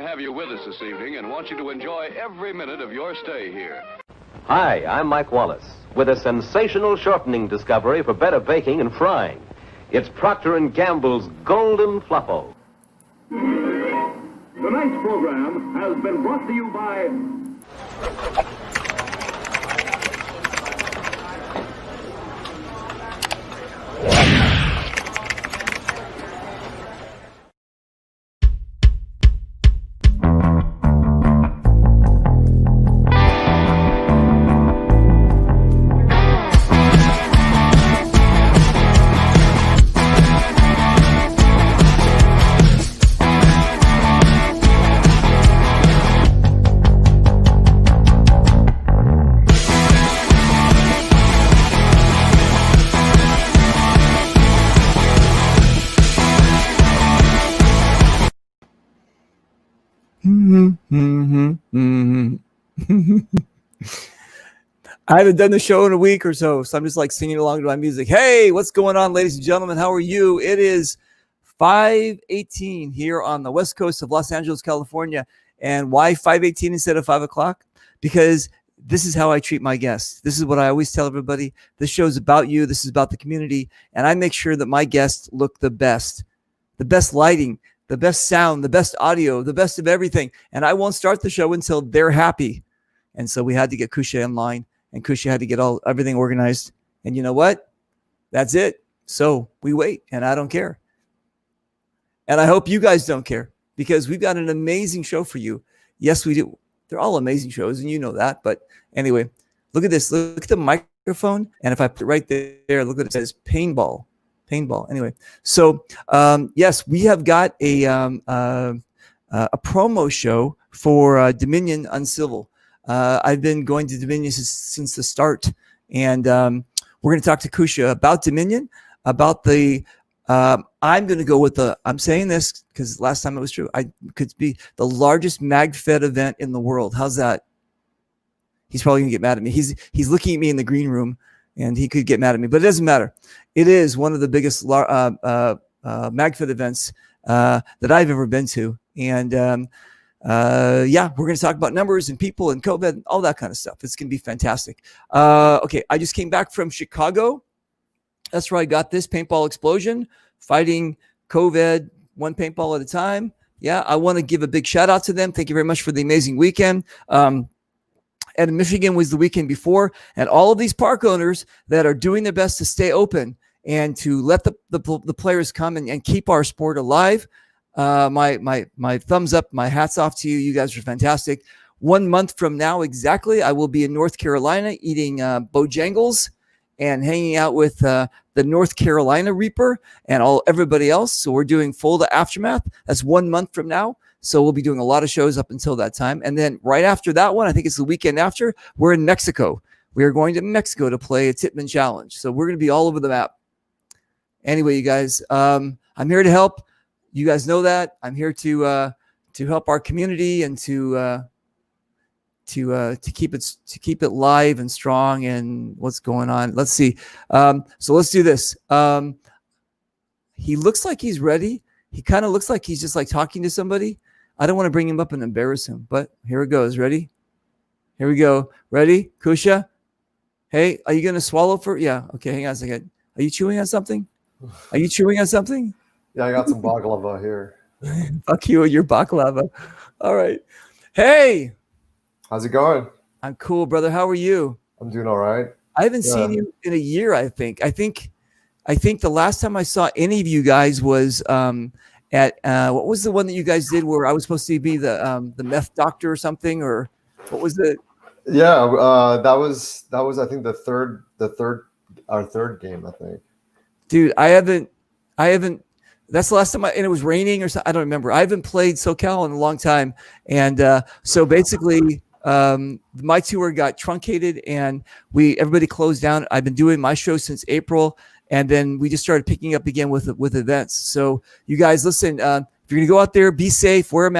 have you with us this evening and want you to enjoy every minute of your stay here. Hi, I'm Mike Wallace with a sensational shortening discovery for better baking and frying. It's Procter & Gamble's Golden Fluffo. Tonight's program has been brought to you by... I haven't done the show in a week or so I'm just like singing along to my music. Hey, what's going on, ladies and gentlemen? How are you? It is 5:18 here on the west coast of Los Angeles, California. And why 5:18 instead of 5 o'clock? Because this is how I treat my guests. This is what I always tell everybody. This show is about you. This is about the community. And I make sure that my guests look the best lighting, the best sound, the best audio, the best of everything. And I won't start the show until they're happy. And so we had to get Kusha in line, and Kusha had to get everything organized. And you know what? That's it. So we wait, and I don't care. And I hope you guys don't care, because we've got an amazing show for you. Yes, we do. They're all amazing shows, and you know that. But anyway, look at this. Look at the microphone. And if I put it right there, look what it says, paintball. Anyway, so yes, we have got a promo show for Dominion UNCIVIL. I've been going to Dominion since the start, and we're going to talk to Kusha about Dominion, about the. I'm going to go with I'm saying this because last time it was true. I could be the largest MagFed event in the world. How's that? He's probably going to get mad at me. He's looking at me in the green room, and he could get mad at me, but it doesn't matter. It is one of the biggest MagFed events that I've ever been to, and yeah, we're going to talk about numbers and people and COVID and all that kind of stuff. It's going to be fantastic. Okay, I just came back from Chicago. That's where I got this paintball explosion, fighting COVID one paintball at a time. Yeah, I want to give a big shout out to them. Thank you very much for the amazing weekend. And Michigan was the weekend before, and all of these park owners that are doing their best to stay open and to let the players come and keep our sport alive. My thumbs up, my hats off to you. You guys are fantastic. 1 month from now exactly, I will be in North Carolina eating Bojangles and hanging out with the North Carolina Reaper and everybody else. So we're doing Full Aftermath. That's 1 month from now. So we'll be doing a lot of shows up until that time. And then right after that one, I think it's the weekend after, we're in Mexico. We are going to Mexico to play a Titman Challenge. So we're going to be all over the map. Anyway, you guys, I'm here to help. You guys know that. I'm here to help our community and to keep it live and strong and what's going on. Let's see. So let's do this. He looks like he's ready. He kind of looks like he's just like talking to somebody. I don't want to bring him up and embarrass him, but here it goes. Ready? Here we go. Ready? Kusha? Hey, are you going to swallow yeah. Okay. Hang on a second. Are you chewing on something? Yeah, I got some baklava here. Fuck you and your baklava. All right. Hey. How's it going? I'm cool, brother. How are you? I'm doing all right. I haven't seen you in a year, I think. I think the last time I saw any of you guys was at what was the one that you guys did where I was supposed to be the meth doctor or something, or what was it? Yeah, that was I think our third game, I think. Dude, I haven't. That's the last time and it was raining or something. I don't remember. I haven't played SoCal in a long time, and so basically, my tour got truncated, and everybody closed down. I've been doing my show since April, and then we just started picking up again with events. So you guys, listen. If you're gonna go out there, be safe. Wear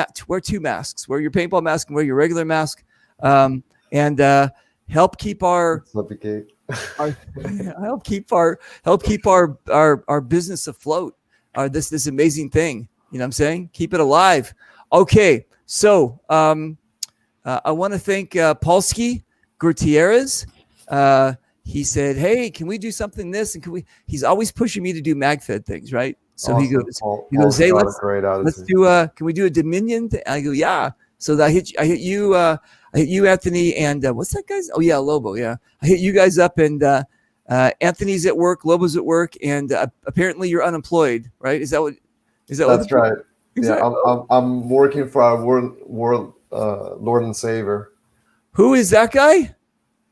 two masks. Wear your paintball mask and wear your regular mask, and help keep our help keep our business afloat. This amazing thing, you know what I'm saying? Keep it alive. Okay, So I want to thank Polsky Gutierrez. He said, "Hey, can we do something this? And can we?" He's always pushing me to do MagFed things, right? So Awesome. he goes, "Hey, got a let's great attitude. do. Can we do a Dominion?" I go, "Yeah." So I hit you, Anthony, and what's that guy's? Oh yeah, Lobo. Yeah, I hit you guys up, and Anthony's at work, Lobo's at work, and apparently you're unemployed, right? Is that what? That's right. Exactly. Yeah, I'm working for our world Lord and Savior. Who is that guy?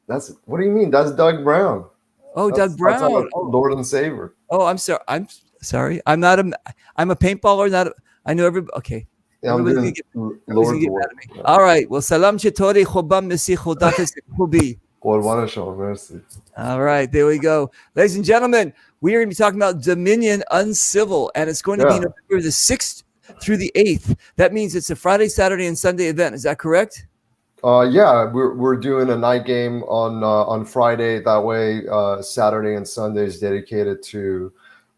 That's what do you mean? That's Doug Brown. Oh, Doug That's our Brown. Lord and Savior. Oh, I'm sorry. I'm sorry. I'm a paintballer. Not. I know everybody. Okay. Yeah, I'm doing Lord's work. Yeah. All right. Well, salam chetori chobam mesi chodafes hubi. Mercy. All right, there we go. Ladies and gentlemen, we are going to be talking about Dominion Uncivil, and it's going to be November the 6th through the 8th. That means it's a Friday, Saturday, and Sunday event. Is that correct? Yeah, we're doing a night game on Friday. That way, Saturday and Sunday is dedicated to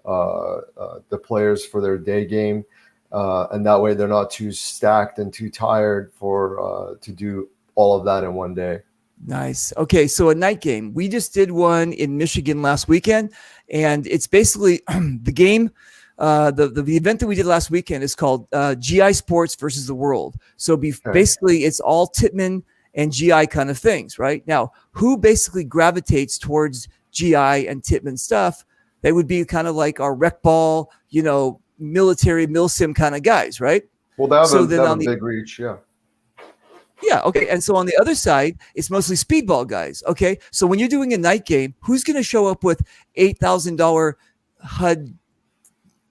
the players for their day game, and that way they're not too stacked and too tired for to do all of that in one day. Nice. Okay, so a night game. We just did one in Michigan last weekend, and it's basically the game. The event that we did last weekend is called GI Sports versus the World. So basically, it's all Tittman and GI kind of things, right? Now, who basically gravitates towards GI and Tittman stuff? They would be kind of like our rec ball, military milsim kind of guys, right? Well, that was a big reach, yeah. Yeah, okay. And so on the other side, it's mostly speedball guys. Okay. So when you're doing a night game, who's going to show up with $8,000 HUD?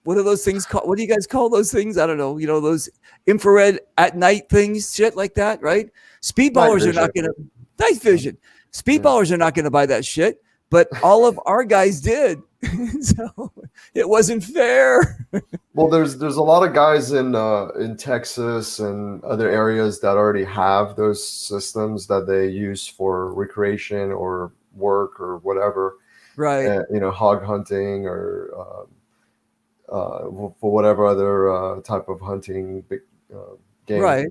What are those things called? What do you guys call those things? I don't know. Those infrared at night things, shit like that, right? Speedballers are not going to night vision. Speedballers are not going to buy that shit, but all of our guys did. So it wasn't fair. Well, there's a lot of guys in Texas and other areas that already have those systems that they use for recreation or work or whatever, right? Hog hunting or for whatever other type of hunting game, right?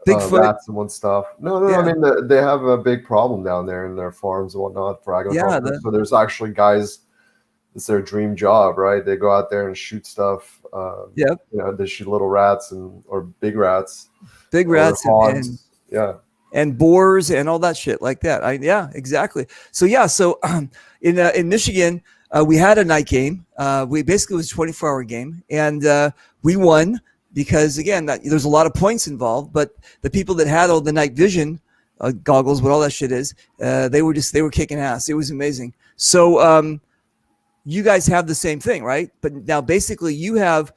Bigfoot, rats and stuff. No. Yeah. I mean, they have a big problem down there in their farms and whatnot for agriculture. So there's actually guys. It's their dream job, right? They go out there and shoot stuff. They shoot little rats or big rats, and boars and all that shit like that. Exactly. So in Michigan, we had a night game. We basically was a 24-hour game, and we won because again, there's a lot of points involved. But the people that had all the night vision goggles, what all that shit is, they were kicking ass. It was amazing. So. You guys have the same thing, right? But now basically you have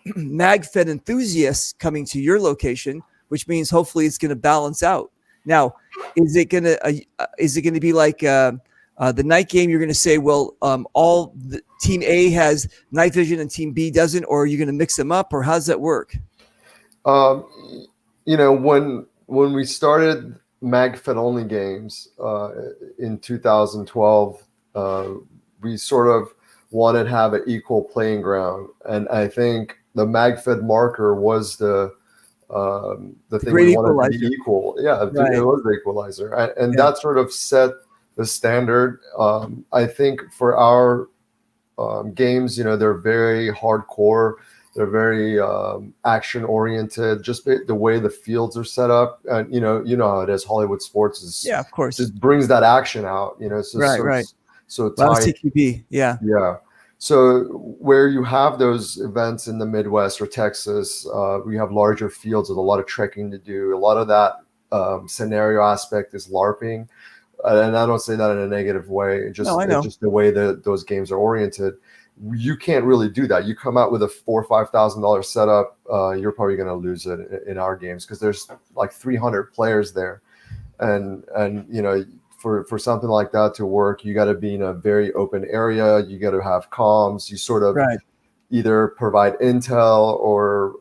MagFed enthusiasts coming to your location, which means hopefully it's going to balance out. Now, is it going to be like the night game? You're going to say, well, all the team A has night vision and team B doesn't, or are you going to mix them up, or how does that work? When we started MagFed only games in 2012, we sort of wanted to have an equal playing ground, and I think the MagFed marker was the thing we wanted to be equal. Yeah, right. It was the equalizer, and that sort of set the standard. I think for our games, they're very hardcore. They're very action oriented. Just the way the fields are set up, and you know how it is. Hollywood sports is of course just brings that action out. So right. So tight. CQB, yeah. So where you have those events in the Midwest or Texas, we have larger fields with a lot of trekking to do. A lot of that scenario aspect is LARPing, and I don't say that in a negative way. It's just the way that those games are oriented. You can't really do that. You come out with a $4,000 or $5,000 setup, you're probably going to lose it in our games because there's like 300 players there, and For something like that to work, you got to be in a very open area. You got to have comms. You sort of either provide intel or,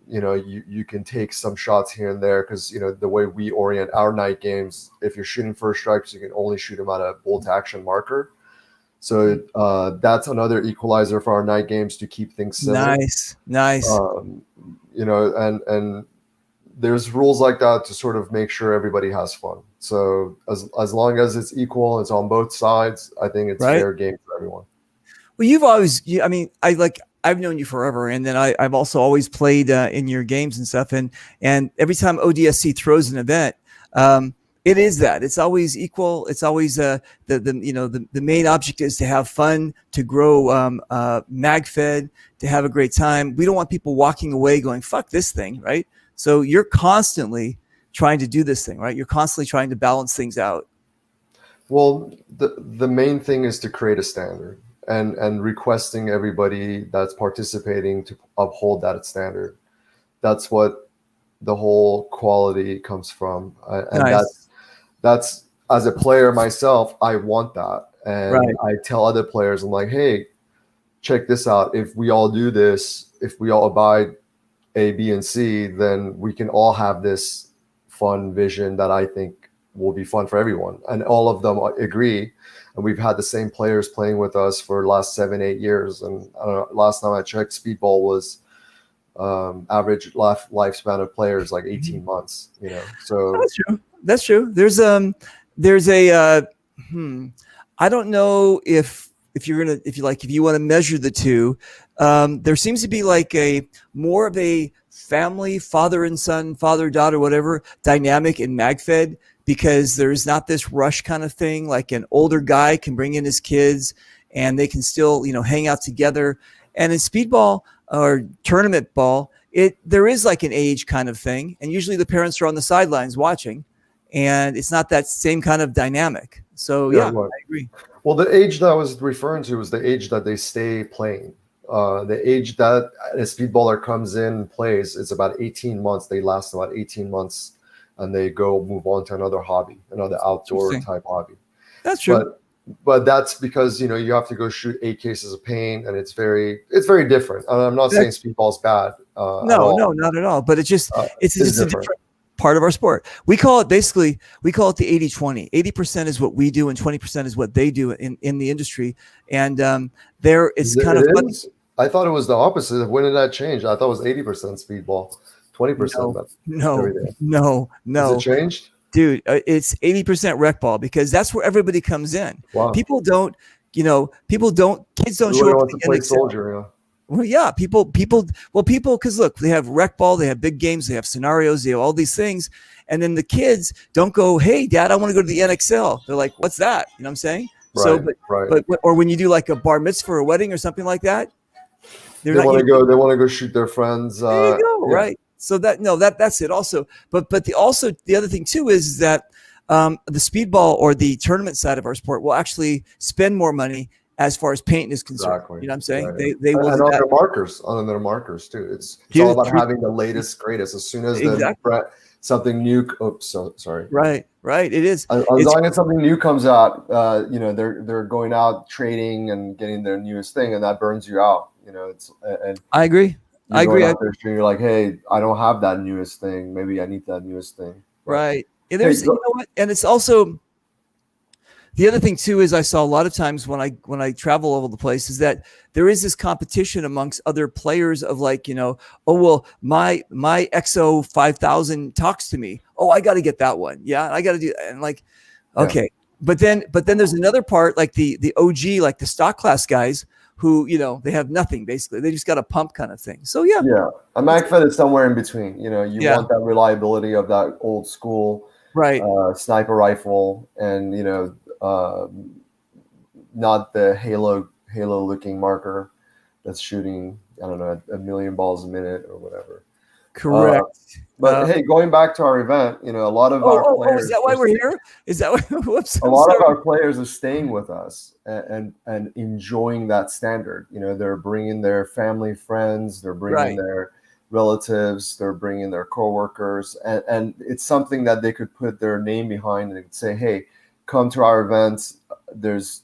you can take some shots here and there because, the way we orient our night games, if you're shooting first strikes, you can only shoot them at a bolt action marker. So that's another equalizer for our night games to keep things simple. Nice. And there's rules like that to sort of make sure everybody has fun. So as long as it's equal, it's on both sides, I think it's Right. fair game for everyone. Well, I mean, I've known you forever, and then I've also always played in your games and stuff. And every time ODSC throws an event, it is that it's always equal. It's always the main object is to have fun, to grow MagFed, to have a great time. We don't want people walking away going, "Fuck this thing," right? So you're constantly trying to do this thing, right? You're constantly trying to balance things out. Well, the main thing is to create a standard and requesting everybody that's participating to uphold that standard. That's what the whole quality comes from. And Nice. that's as a player myself, I want that. And Right. I tell other players, I'm like, hey, check this out. If we all do this, if we all abide A, B, and C, then we can all have this fun vision that I think will be fun for everyone. And all of them agree. And we've had the same players playing with us for the last 7-8 years. And I don't know, last time I checked, speedball was average lifespan of players like 18 months, you know. So That's true. That's true. There's a I don't know if you want to measure the two, there seems to be like a more of a family, father and son, father daughter, whatever dynamic in MagFed, because there's not this rush kind of thing. Like an older guy can bring in his kids and they can still hang out together. And in speedball or tournament ball, there is like an age kind of thing, and usually the parents are on the sidelines watching, and it's not that same kind of dynamic. So yeah, I agree. Well, the age that I was referring to was the age that they stay playing. The age that a speedballer comes in and plays is about 18 months. They last about 18 months, and they move on to another hobby, another outdoor type hobby. That's true. But that's because you have to go shoot 8 cases of paint, and it's very different. I'm not saying speedball's bad. No, not at all. But it's just a different part of our sport. We call it the 80-20. 80% is what we do, and 20% is what they do in the industry. And it's kind of funny. I thought it was the opposite. When did that change? I thought it was 80% speedball, 20%. No. Has it changed? Dude, it's 80% rec ball, because that's where everybody comes in. Wow. Kids don't show up to play soldier. Yeah. Well, yeah, people, because look, they have rec ball, they have big games, they have scenarios, they have all these things. And then the kids don't go, "Hey, Dad, I want to go to the NXL." They're like, "What's that?" You know what I'm saying? Right, or when you do like a bar mitzvah or a wedding or something like that, they want to go shoot their friends. There you go, right? So that's it also. But the other thing too is that the speedball or the tournament side of our sport will actually spend more money as far as paint is concerned. Exactly. You know what I'm saying? Right. They will and on their markers too. It's all about having the latest, greatest. As soon as something new. Oops, sorry. Right. It is. As long as something new comes out, they're going out trading and getting their newest thing, and that burns you out. I agree. You're like, hey, I don't have that newest thing. Maybe I need that newest thing. Right. And there's, you know what? And it's also the other thing too is I saw a lot of times when I travel all over the place is that there is this competition amongst other players of like, oh well, my XO 5000 talks to me. Oh, I got to get that one. Yeah, I got to do that. And like, okay, yeah. But then there's another part like the OG, like the stock class guys who, they have nothing basically. They just got a pump kind of thing. So yeah. Yeah. A MagFed is somewhere in between. You want that reliability of that old school sniper rifle, and not the halo looking marker that's shooting, I don't know, 1 million balls a minute or whatever. Correct. But hey, going back to our event, a lot of our players. Is that why we're here? Is that why? Whoops. A lot of our players are staying with us and enjoying that standard. They're bringing their family, friends. They're bringing their relatives. They're bringing their coworkers, and it's something that they could put their name behind and say, "Hey, come to our events. There's."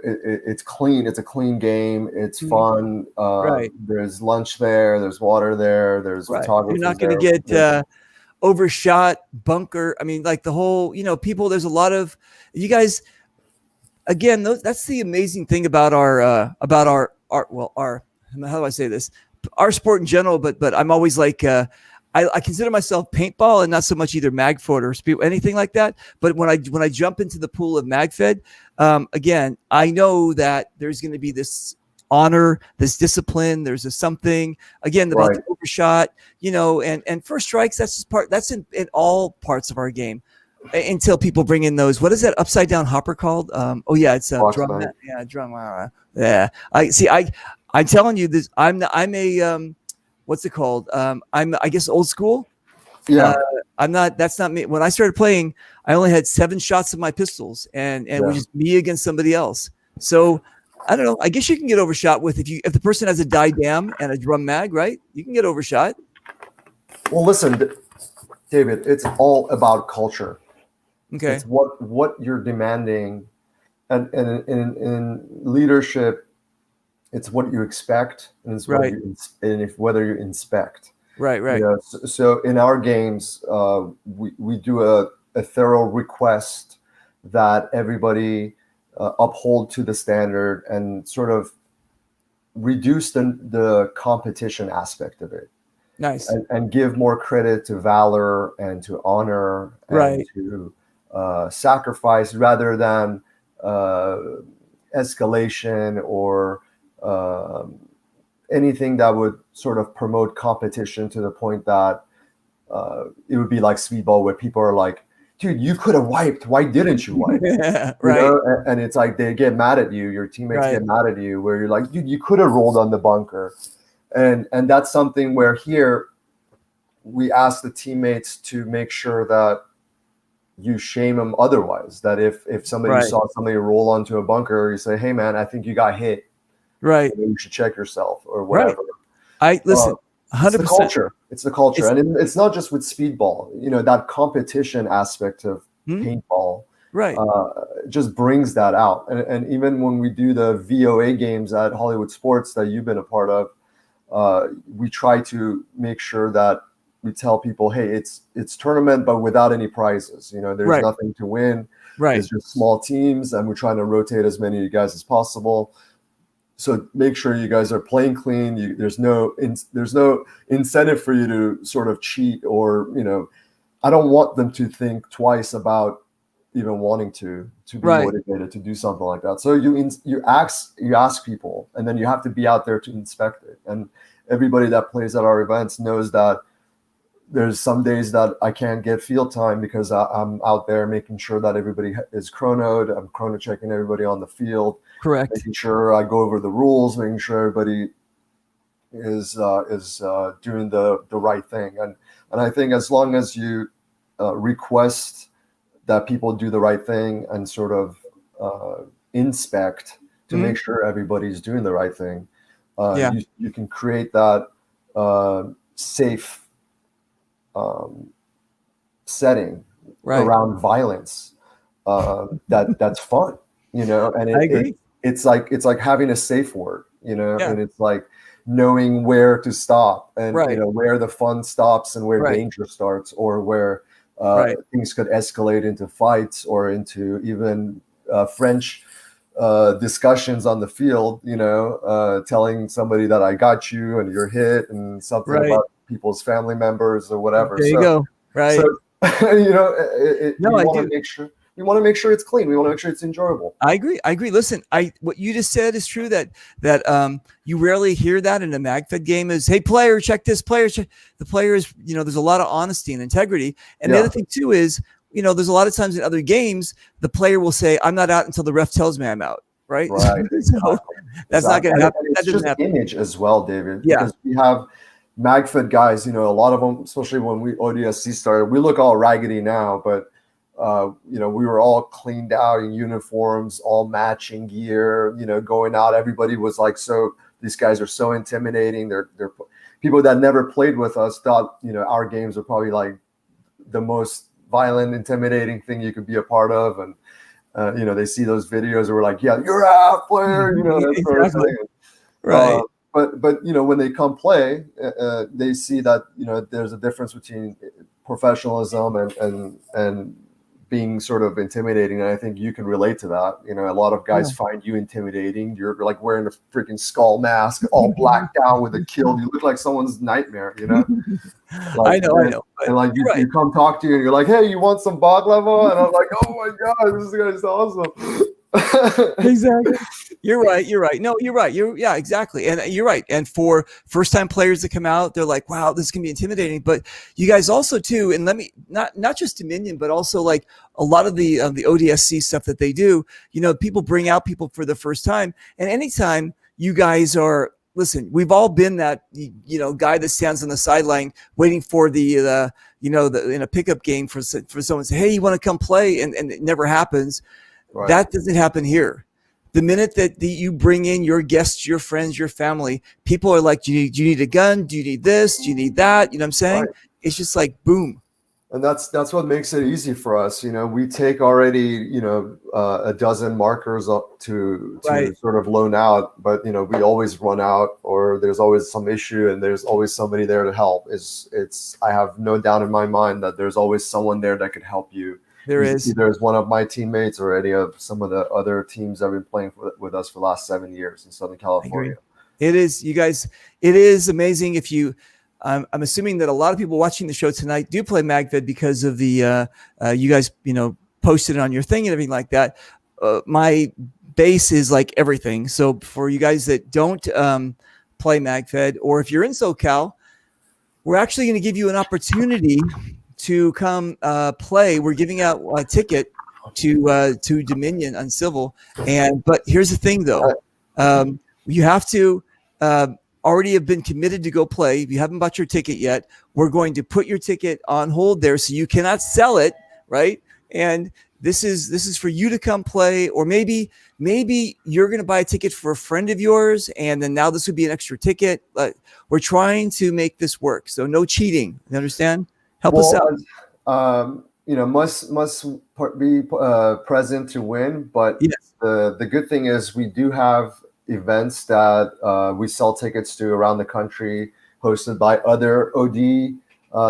It's clean. It's a clean game. It's fun. There's lunch there. There's water there. There's photography. You're not going to get overshot, bunker. I mean, like the whole, people. There's a lot of you guys. Again, that's the amazing thing about our how do I say this? Our sport in general. But I'm always like, I consider myself paintball and not so much either magfoot or speed, anything like that. But when I jump into the pool of magfed, again, I know that there's going to be this honor, this discipline. There's a something again about Right. the overshot, and first strikes. That's just that's in all parts of our game. Until people bring in those, what is that upside down hopper called? Oh yeah, it's drum. Yeah, drum. Yeah, I'm telling you this. I'm a what's it called? I guess old school. Yeah. I'm not. That's not me. When I started playing, I only had 7 shots of my pistols, and it was just me against somebody else. So I don't know. I guess you can get overshot with if the person has a die dam and a drum mag, right? You can get overshot. Well, listen, David, it's all about culture. Okay. It's what you're demanding, and in leadership, it's what you expect, and it's Right. whether you inspect. Right. So in our games, we do a thorough request that everybody uphold to the standard and sort of reduce the competition aspect of it. Nice. And give more credit to valor and to honor and to sacrifice rather than escalation or anything that would sort of promote competition to the point that it would be like speedball where people are like, dude, you could have wiped. Why didn't you wipe? Right. And it's like they get mad at you. Your teammates get mad at you where you're like, dude, you could have rolled on the bunker. And that's something where here we ask the teammates to make sure that you shame them otherwise. That if somebody saw somebody roll onto a bunker, you say, hey, man, I think you got hit. Right. You should check yourself or whatever. I listen. 100%. It's the culture. It's the culture. And it's not just with speedball. That competition aspect of paintball just brings that out. And even when we do the VOA games at Hollywood Sports that you've been a part of, we try to make sure that we tell people, hey, it's tournament, but without any prizes. There's nothing to win. It's just small teams, and we're trying to rotate as many of you guys as possible. So make sure you guys are playing clean. There's no incentive for you to sort of cheat or, I don't want them to think twice about even wanting to be motivated to do something like that. So you ask people, and then you have to be out there to inspect it. And everybody that plays at our events knows that there's some days that I can't get field time because I'm out there making sure that everybody is chronoed. I'm chrono checking everybody on the field. Correct. Making sure I go over the rules, making sure everybody is doing the right thing. And I think as long as you request that people do the right thing and sort of inspect to make sure everybody's doing the right thing, you can create that safe setting around violence that's fun, and I agree. It's like having a safe word, and it's like knowing where to stop and where the fun stops and where danger starts, or where things could escalate into fights or into even French discussions on the field, telling somebody that I got you and you're hit and something about people's family members or whatever. There you go. Right. So, we want to make sure it's clean. We want to make sure it's enjoyable. I agree. Listen, what you just said is true that you rarely hear that in a MagFed game is, hey, player, check this, player. Check. The player is, there's a lot of honesty and integrity. And the other thing too is, there's a lot of times in other games, the player will say, I'm not out until the ref tells me I'm out. Right. Right. So that's not going to happen. It's just image as well, David. Yeah. Because we have MagFed guys, a lot of them, especially when ODSC started, we look all raggedy now, but we were all cleaned out in uniforms, all matching gear, going out. Everybody was like, so these guys are so intimidating. They're people that never played with us thought, our games are probably like the most violent, intimidating thing you could be a part of. And, they see those videos and we're like, yeah, you're out, player, that sort of thing. Right. But when they come play, they see that, there's a difference between professionalism and being sort of intimidating, and I think you can relate to that. You know, a lot of guys find you intimidating. You're like wearing a freaking skull mask, all blacked out with a kill. You look like someone's nightmare, you know. I know. And like You're right. you come talk to you, and you're like, "Hey, you want some baklava?" And I'm like, "Oh my god, this guy's awesome." Exactly. You're right. No, you're right. Yeah, exactly. And you're right. And for first time players that come out, they're like, wow, this can be intimidating. But you guys also too, and let me not just Dominion, but also like a lot of the ODSC stuff that they do, you know, people bring out people for the first time. And anytime you guys are, listen, we've all been that, you know, guy that stands on the sideline waiting for the in a pickup game for someone to say, hey, you want to come play? And it never happens. Right. That doesn't happen here. The minute that you bring in your guests, your friends, your family, people are like, do you need a gun? Do you need this? Do you need that? You know what I'm saying? Right. It's just like, boom. And that's what makes it easy for us. You know, we take already, you know, a dozen markers up to sort of loan out, but, you know, we always run out, or there's always some issue, and there's always somebody there to help. I have no doubt in my mind that there's always someone there that could help you. There is. Either as one of my teammates or any of some of the other teams that have been playing with us for the last 7 years in Southern California. It is, you guys, it is amazing. If you, I'm assuming that a lot of people watching the show tonight do play MagFed because of the, you guys, you know, posted it on your thing and everything like that. My base is like everything. So for you guys that don't play MagFed, or if you're in SoCal, we're actually going to give you an opportunity to come play. We're giving out a ticket to Dominion Uncivil, but here's the thing though, you have to already have been committed to go play. If you haven't bought your ticket yet, we're going to put your ticket on hold there, so you cannot sell it, right? And this is for you to come play, or maybe you're going to buy a ticket for a friend of yours, and then now this would be an extra ticket. We're trying to make this work, so no cheating. You understand? Help us out. You know, must be present to win. But yes, the good thing is we do have events that we sell tickets to around the country, hosted by other OD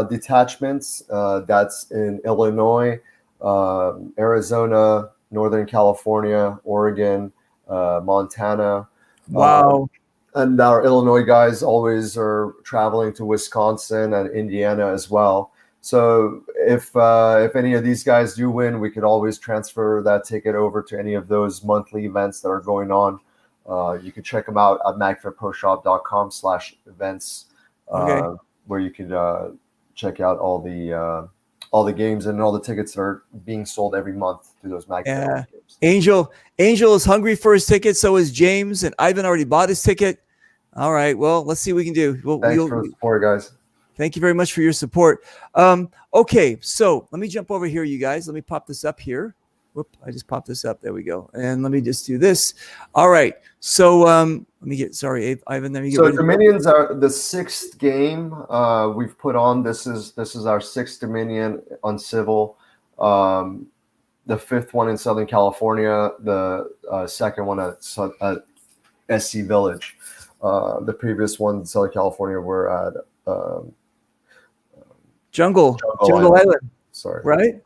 detachments. That's in Illinois, Arizona, Northern California, Oregon, Montana. Wow. And our Illinois guys always are traveling to Wisconsin and Indiana as well. So if any of these guys do win, we could always transfer that ticket over to any of those monthly events that are going on. You can check them out at magfedproshop.com/events, where you can check out all the games and all the tickets that are being sold every month through those MagFed games. Angel is hungry for his ticket. So is James, and Ivan already bought his ticket. All right. Well, let's see what we can do. Thanks for the support, guys. Thank you very much for your support. Okay, so let me jump over here, you guys. Let me pop this up here. Whoop, I just popped this up. There we go. And let me just do this. All right. So let me get, sorry, Ivan. Let me get so Dominions are the 6th game we've put on. This is our 6th Dominion Uncivil. The 5th one in Southern California. The 2nd one at SC Village. The previous one in Southern California were at Jungle Island. Sorry, right?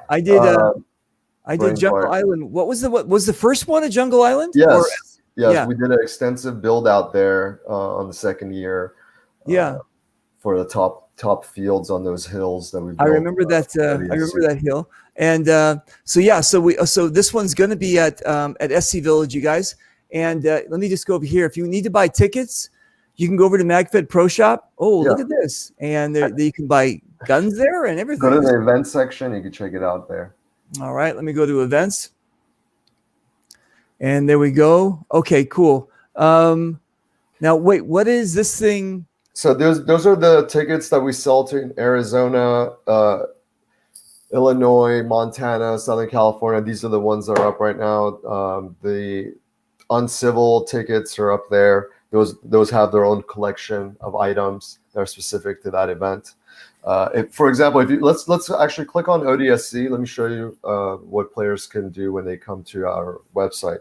I did Jungle Island. What was the first one at Jungle Island? Yes, we did an extensive build out there on the 2nd year. For the top fields on those hills that we built. I remember that. I remember that hill. And so this one's going to be at SC Village, you guys. And let me just go over here. If you need to buy tickets, you can go over to MagFed Pro Shop. Oh, look at this. And you can buy guns there and everything. Go to the events section. You can check it out there. All right. Let me go to events. And there we go. Okay, cool. Now, wait, what is this thing? So those are the tickets that we sell to in Arizona, Illinois, Montana, Southern California. These are the ones that are up right now. The Uncivil tickets are up there. Those have their own collection of items that are specific to that event. For example, if you let's actually click on ODSC. Let me show you what players can do when they come to our website.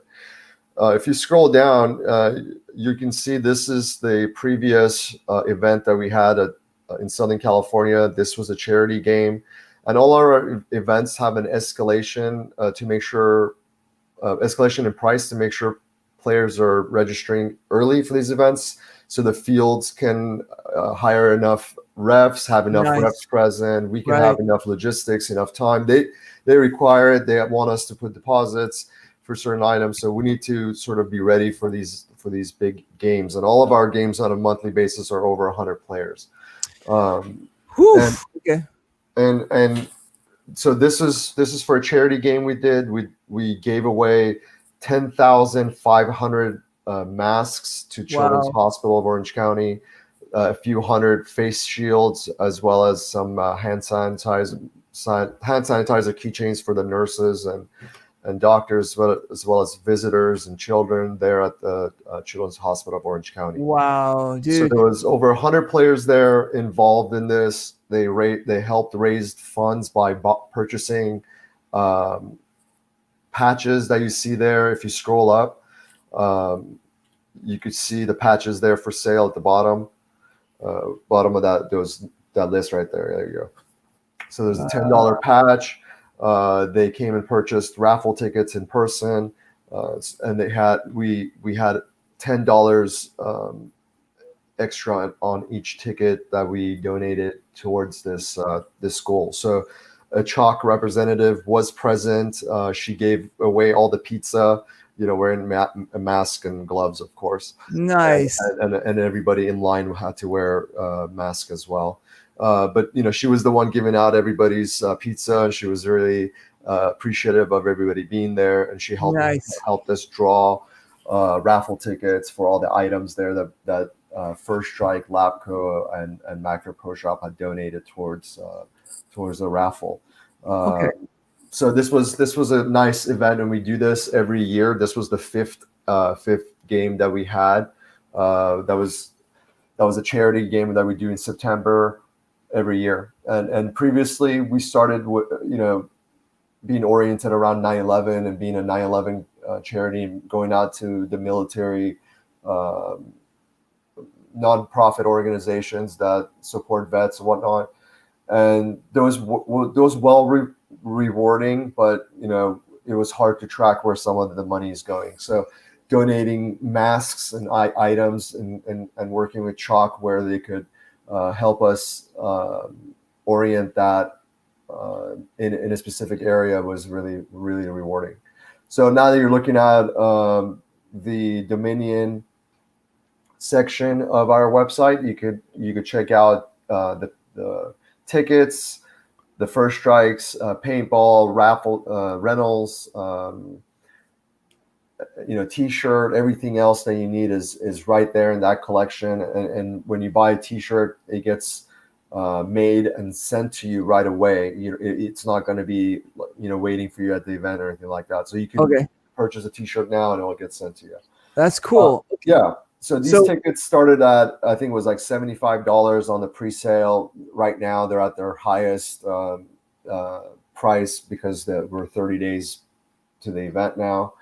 If you scroll down, you can see this is the previous event that we had in Southern California. This was a charity game, And all our events have an escalation to make sure escalation in price to make sure players are registering early for these events, so the fields can hire enough refs, have enough Nice. refs present. We can Right. have enough logistics, enough time. They require it. They want us to put deposits for certain items, so we need to sort of be ready for these big games. And all of our games on a monthly basis are over 100 players. Whew. Okay. And so this is for a charity game we did. We gave away 10,500 masks to Children's Wow. Hospital of Orange County, a few hundred face shields, as well as some hand sanitizer keychains for the nurses and doctors, as well as visitors and children there at the Children's Hospital of Orange County. Wow, So dude. there was over 100 players there involved in this. They helped raise funds by purchasing patches that you see there. If you scroll up, you could see the patches there for sale at the bottom of that list right there. There you go. So there's a $10 patch. They came and purchased raffle tickets in person, and we had $10 extra on each ticket that we donated towards this goal. So a Chalk representative was present. She gave away all the pizza, wearing a mask and gloves, of course. Nice. And everybody in line had to wear a mask as well. But she was the one giving out everybody's pizza. She was really appreciative of everybody being there, and she helped us draw raffle tickets for all the items there that First Strike, Labco, and Macro Pro Shop had donated towards the raffle. Okay. So this was a nice event, and we do this every year. This was the fifth game that we had. That was a charity game that we do in September every year. And previously we started with being oriented around 9/11 and being a 9/11 charity, and going out to the military, nonprofit organizations that support vets and whatnot. And those rewarding, but it was hard to track where some of the money is going. So donating masks and items and working with Chalk where they could help us orient that in a specific area was really, really rewarding. So now that you're looking at the Dominion section of our website, you could check out the tickets, the First Strikes, paintball, raffle, rentals, T-shirt, everything else that you need is right there in that collection. And when you buy a T-shirt, it gets made and sent to you right away. It's not going to be waiting for you at the event or anything like that. So you can purchase a T-shirt now and it will get sent to you. That's cool. Yeah. So these tickets started at, I think it was like $75 on the pre-sale. Right now they're at their highest price because we're 30 days to the event now.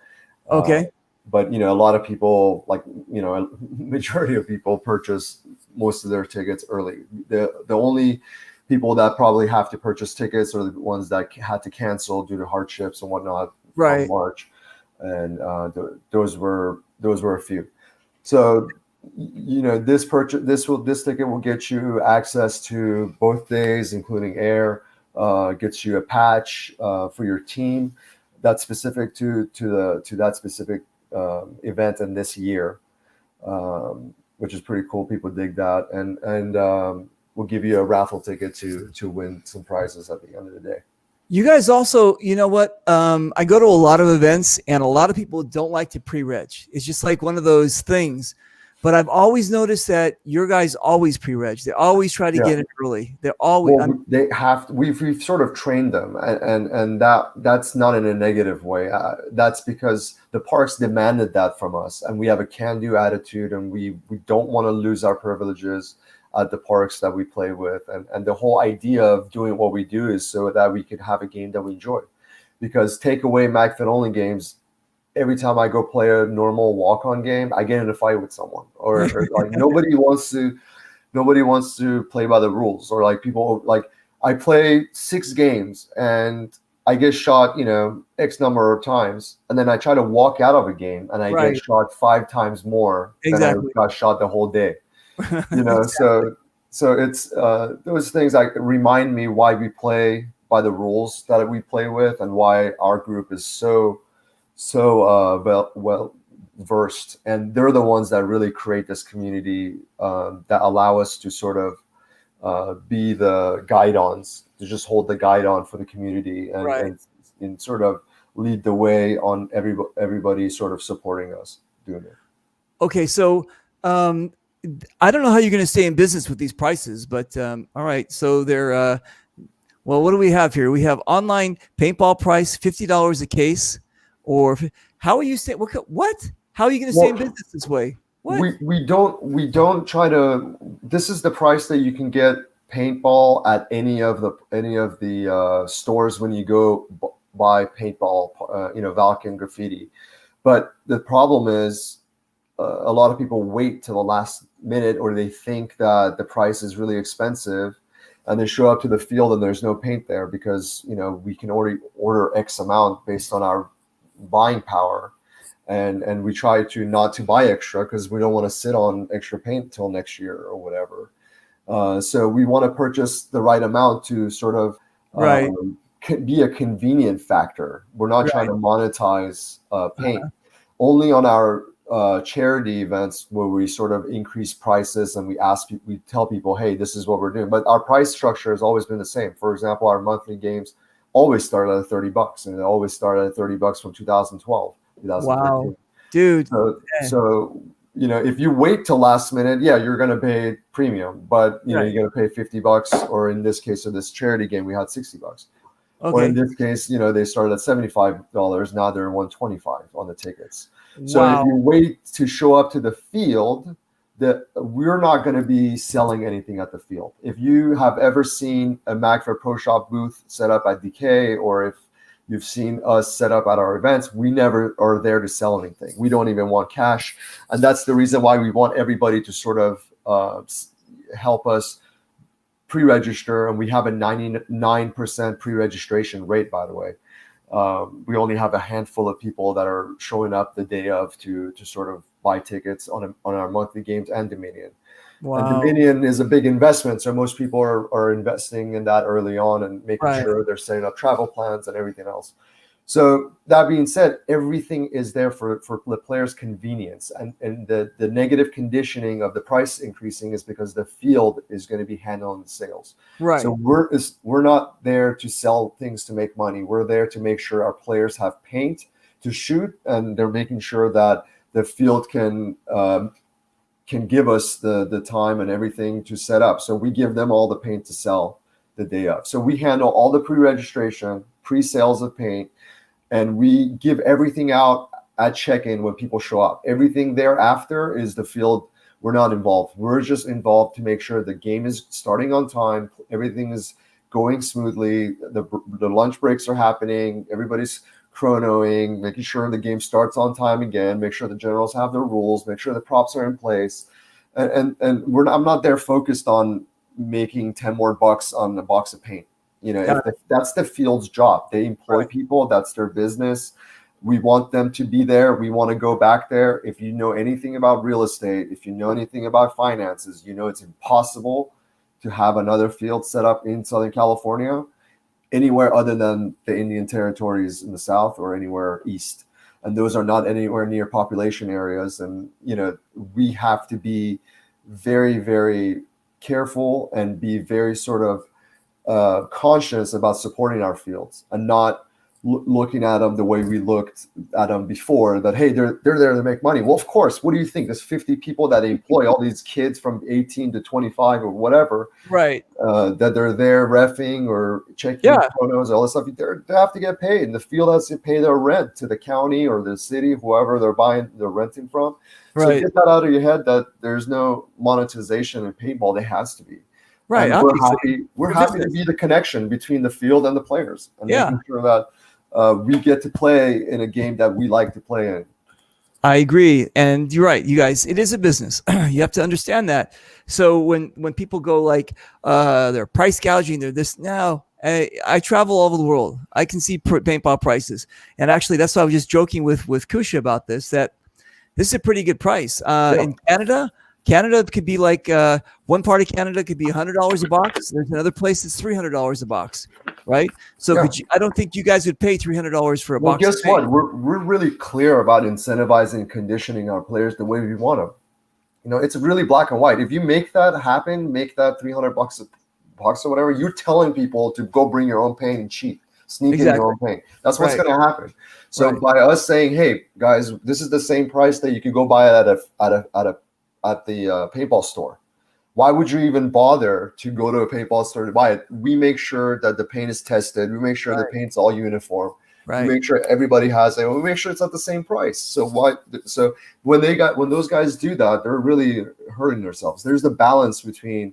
Okay. But a lot of people, a majority of people purchase most of their tickets early. The only people that probably have to purchase tickets are the ones that had to cancel due to hardships and whatnot in March, and those were a few. So this ticket will get you access to both days, including air. Gets you a patch for your team that's specific to that specific event in this year, which is pretty cool. People dig that, and we'll give you a raffle ticket to win some prizes at the end of the day. You guys also, I go to a lot of events, and a lot of people don't like to pre-reg. It's just like one of those things. But I've always noticed that your guys always pre-reg. They always try to get in early. They're always. Well, they have. We've sort of trained them, and that's not in a negative way. That's because the parks demanded that from us, and we have a can-do attitude, and we don't want to lose our privileges at the parks that we play with. And the whole idea of doing what we do is so that we can have a game that we enjoy. Because take away MagFit only games, every time I go play a normal walk-on game, I get in a fight with someone, or like nobody wants to play by the rules, or like people like I play 6 games and I get shot, X number of times, and then I try to walk out of a game and I get shot 5 times more than I got shot the whole day. Exactly. So it's those things that remind me why we play by the rules that we play with, and why our group is so well versed, and they're the ones that really create this community that allow us to sort of be the guide-ons, to just hold the guide on for the community, and sort of lead the way on everybody sort of supporting us doing it. Okay, so I don't know how you're going to stay in business with these prices, but all right. So they're well, what do we have here? We have online paintball price $50 a case, or how are you saying? What? How are you going to stay in business this way? What? We don't try to. This is the price that you can get paintball at any of the stores when you go buy paintball. Valken graffiti. But the problem is, a lot of people wait till the last minute, or they think that the price is really expensive, and they show up to the field and there's no paint there because we can already order X amount based on our buying power, and we try to not to buy extra because we don't want to sit on extra paint till next year or whatever. So we want to purchase the right amount to sort of be a convenient factor. We're not trying to monetize paint. Only on our charity events where we sort of increase prices and we tell people, hey, this is what we're doing. But our price structure has always been the same. For example, our monthly games always start at $30, and they always start at $30 from 2012, 2013. Wow, dude. So if you wait till last minute, you're going to pay premium, but you're going to pay $50, or in this case of this charity game, we had $60. Okay. Or in this case, they started at $75. Now they're $125 on the tickets. So if you wait to show up to the field, we're not going to be selling anything at the field. If you have ever seen a Magford Pro Shop booth set up at DK, or if you've seen us set up at our events, we never are there to sell anything. We don't even want cash. And that's the reason why we want everybody to sort of help us pre-register. And we have a 99% pre-registration rate, by the way. We only have a handful of people that are showing up the day of to sort of buy tickets on our monthly games and Dominion. Wow. And Dominion is a big investment, so most people are investing in that early on and making sure they're setting up travel plans and everything else. So that being said, everything is there for the players' convenience, and the negative conditioning of the price increasing is because the field is going to be handling the sales. Right. So we're not there to sell things to make money. We're there to make sure our players have paint to shoot, and they're making sure that the field can give us the time and everything to set up. So we give them all the paint to sell the day of. So we handle all the pre-registration, pre-sales of paint, and we give everything out at check-in when people show up. Everything thereafter is the field. We're not involved. We're just involved to make sure the game is starting on time. Everything is going smoothly. The lunch breaks are happening. Everybody's chronoing, making sure the game starts on time again, make sure the generals have their rules, make sure the props are in place. And I'm not there focused on making 10 more bucks on a box of paint. That's the field's job. They employ people. That's their business. We want them to be there. We want to go back there. If you know anything about real estate, if you know anything about finances, it's impossible to have another field set up in Southern California anywhere other than the Indian territories in the south or anywhere east. And those are not anywhere near population areas. And, we have to be very, very careful and be very sort of conscious about supporting our fields and not looking at them the way we looked at them before, that, hey, they're there to make money. Well, of course, what do you think? There's 50 people that employ all these kids from 18 to 25 or whatever, that they're there reffing or checking photos, all this stuff. They have to get paid, and the field has to pay their rent to the county or the city, whoever they're renting from. So get that out of your head, that there's no monetization in paintball. There has to be. Right. We're happy to be the connection between the field and the players, and making sure that we get to play in a game that we like to play in. I agree, and you're right, you guys. It is a business. You have to understand that. So when people go like they're price gouging, they're this now. I travel all over the world. I can see paintball prices, and actually, that's why I was just joking with Kusha about this. That this is a pretty good price in Canada. Canada could be like one part of Canada could be $100 a box. There's another place that's $300 a box, right? So I don't think you guys would pay $300 for a box. Well, guess what? We're really clear about incentivizing and conditioning our players the way we want them. You know, it's really black and white. If you make that happen, make that $300 a box or whatever, you're telling people to go bring your own paint and cheat, sneak in your own paint. That's what's going to happen. So by us saying, hey guys, this is the same price that you could go buy it at the paintball store. Why would you even bother to go to a paintball store to buy it? We make sure that the paint is tested. We make sure the paint's all uniform. We make sure everybody has it. We make sure it's at the same price. So when those guys do that, they're really hurting themselves. There's the balance between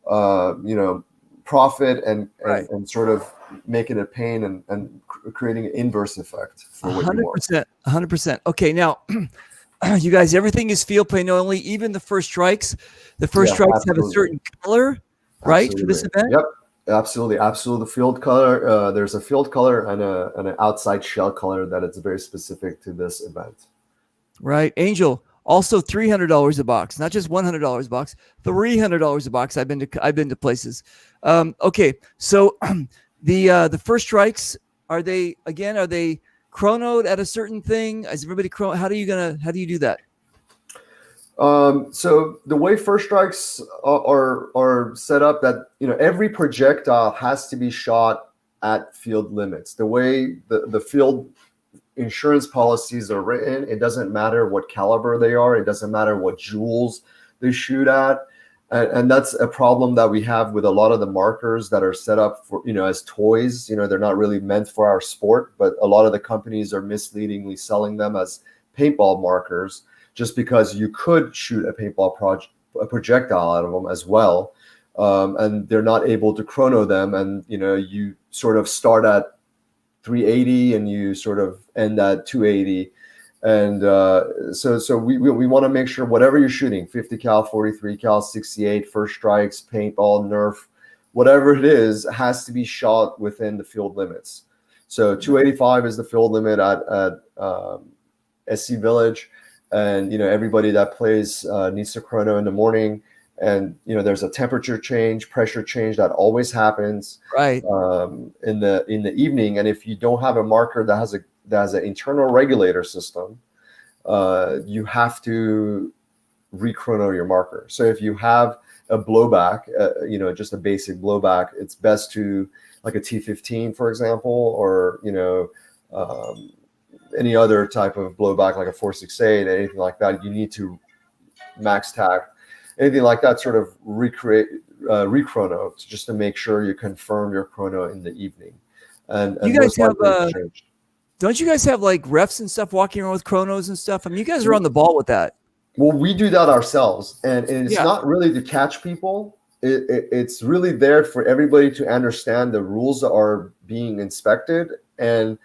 profit and sort of making it pain and creating an inverse effect for what you want. 100%. Okay, now you guys, everything is field paint only, even the first strikes. The first strikes have a certain color, right, for this event? Yep, absolutely. The field color, there's a field color and an outside shell color that it's very specific to this event. Right. Angel, also $300 a box, not just $100 a box, $300 a box. I've been to places. Okay, so the first strikes, are they chronoed at a certain thing? Is everybody how do you do that? So the way first strikes are set up, that every projectile has to be shot at field limits. The way the field insurance policies are written, it doesn't matter what caliber they are, it doesn't matter what joules they shoot at. And that's a problem that we have with a lot of the markers that are set up for, as toys. They're not really meant for our sport, but a lot of the companies are misleadingly selling them as paintball markers, just because you could shoot a paintball projectile out of them as well. And they're not able to chrono them. And, you sort of start at 380 and you sort of end at 280. And so we want to make sure whatever you're shooting, 50 cal, 43 cal, 68, first strikes, paintball, Nerf, whatever it is, has to be shot within the field limits. So 285 is the field limit at SC Village. And, everybody that plays needs to chrono in the morning. And, there's a temperature change, pressure change that always happens in the evening. And if you don't have a marker that has an internal regulator system, you have to re-chrono your marker. So if you have a blowback, just a basic blowback, it's best to, like a T15, for example, or, any other type of blowback, like a 468, anything like that, you need to max tack. Anything like that, sort of re-chrono, just to make sure you confirm your chrono in the evening. And you guys have don't you guys have like refs and stuff walking around with chronos and stuff? I mean, you guys are on the ball with that. Well, we do that ourselves, and it's not really to catch people. It's really there for everybody to understand the rules that are being inspected, and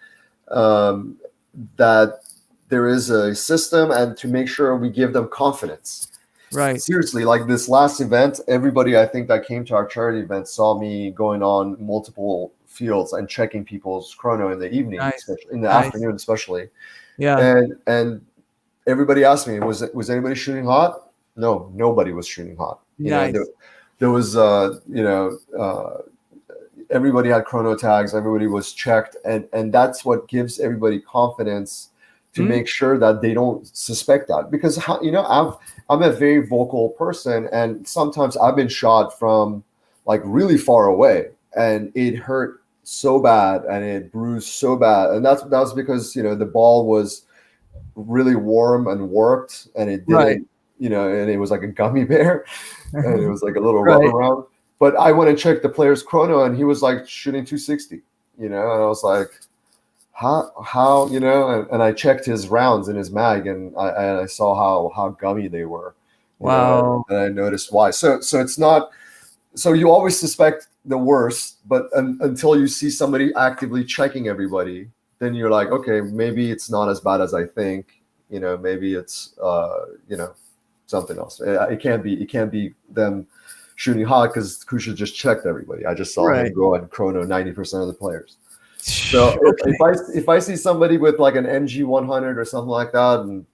that there is a system, and to make sure we give them confidence. Right. Seriously, like this last event, everybody I think that came to our charity event saw me going on multiple fields and checking people's chrono in the evening, especially in the afternoon, especially. Yeah. And everybody asked me, was anybody shooting hot? No, nobody was shooting hot. There was everybody had chrono tags, everybody was checked, and that's what gives everybody confidence to make sure that they don't suspect that. Because I'm a very vocal person, and sometimes I've been shot from like really far away, and it hurt so bad and it bruised so bad, and that was because the ball was really warm and warped, and it didn't, and it was like a gummy bear, and it was like a little rubber round. But I went and checked the player's chrono, and he was like shooting 260, and I was like, how and I checked his rounds in his mag, and I saw how gummy they were. Wow. And I noticed why. So it's not. So you always suspect the worst, but until you see somebody actively checking everybody, then you're like, okay, maybe it's not as bad as I think. maybe it's something else. It can't be them shooting hot because Kusha just checked everybody. I just saw him go and chrono 90% of the players. So if I see somebody with like an NG 100 or something like that, and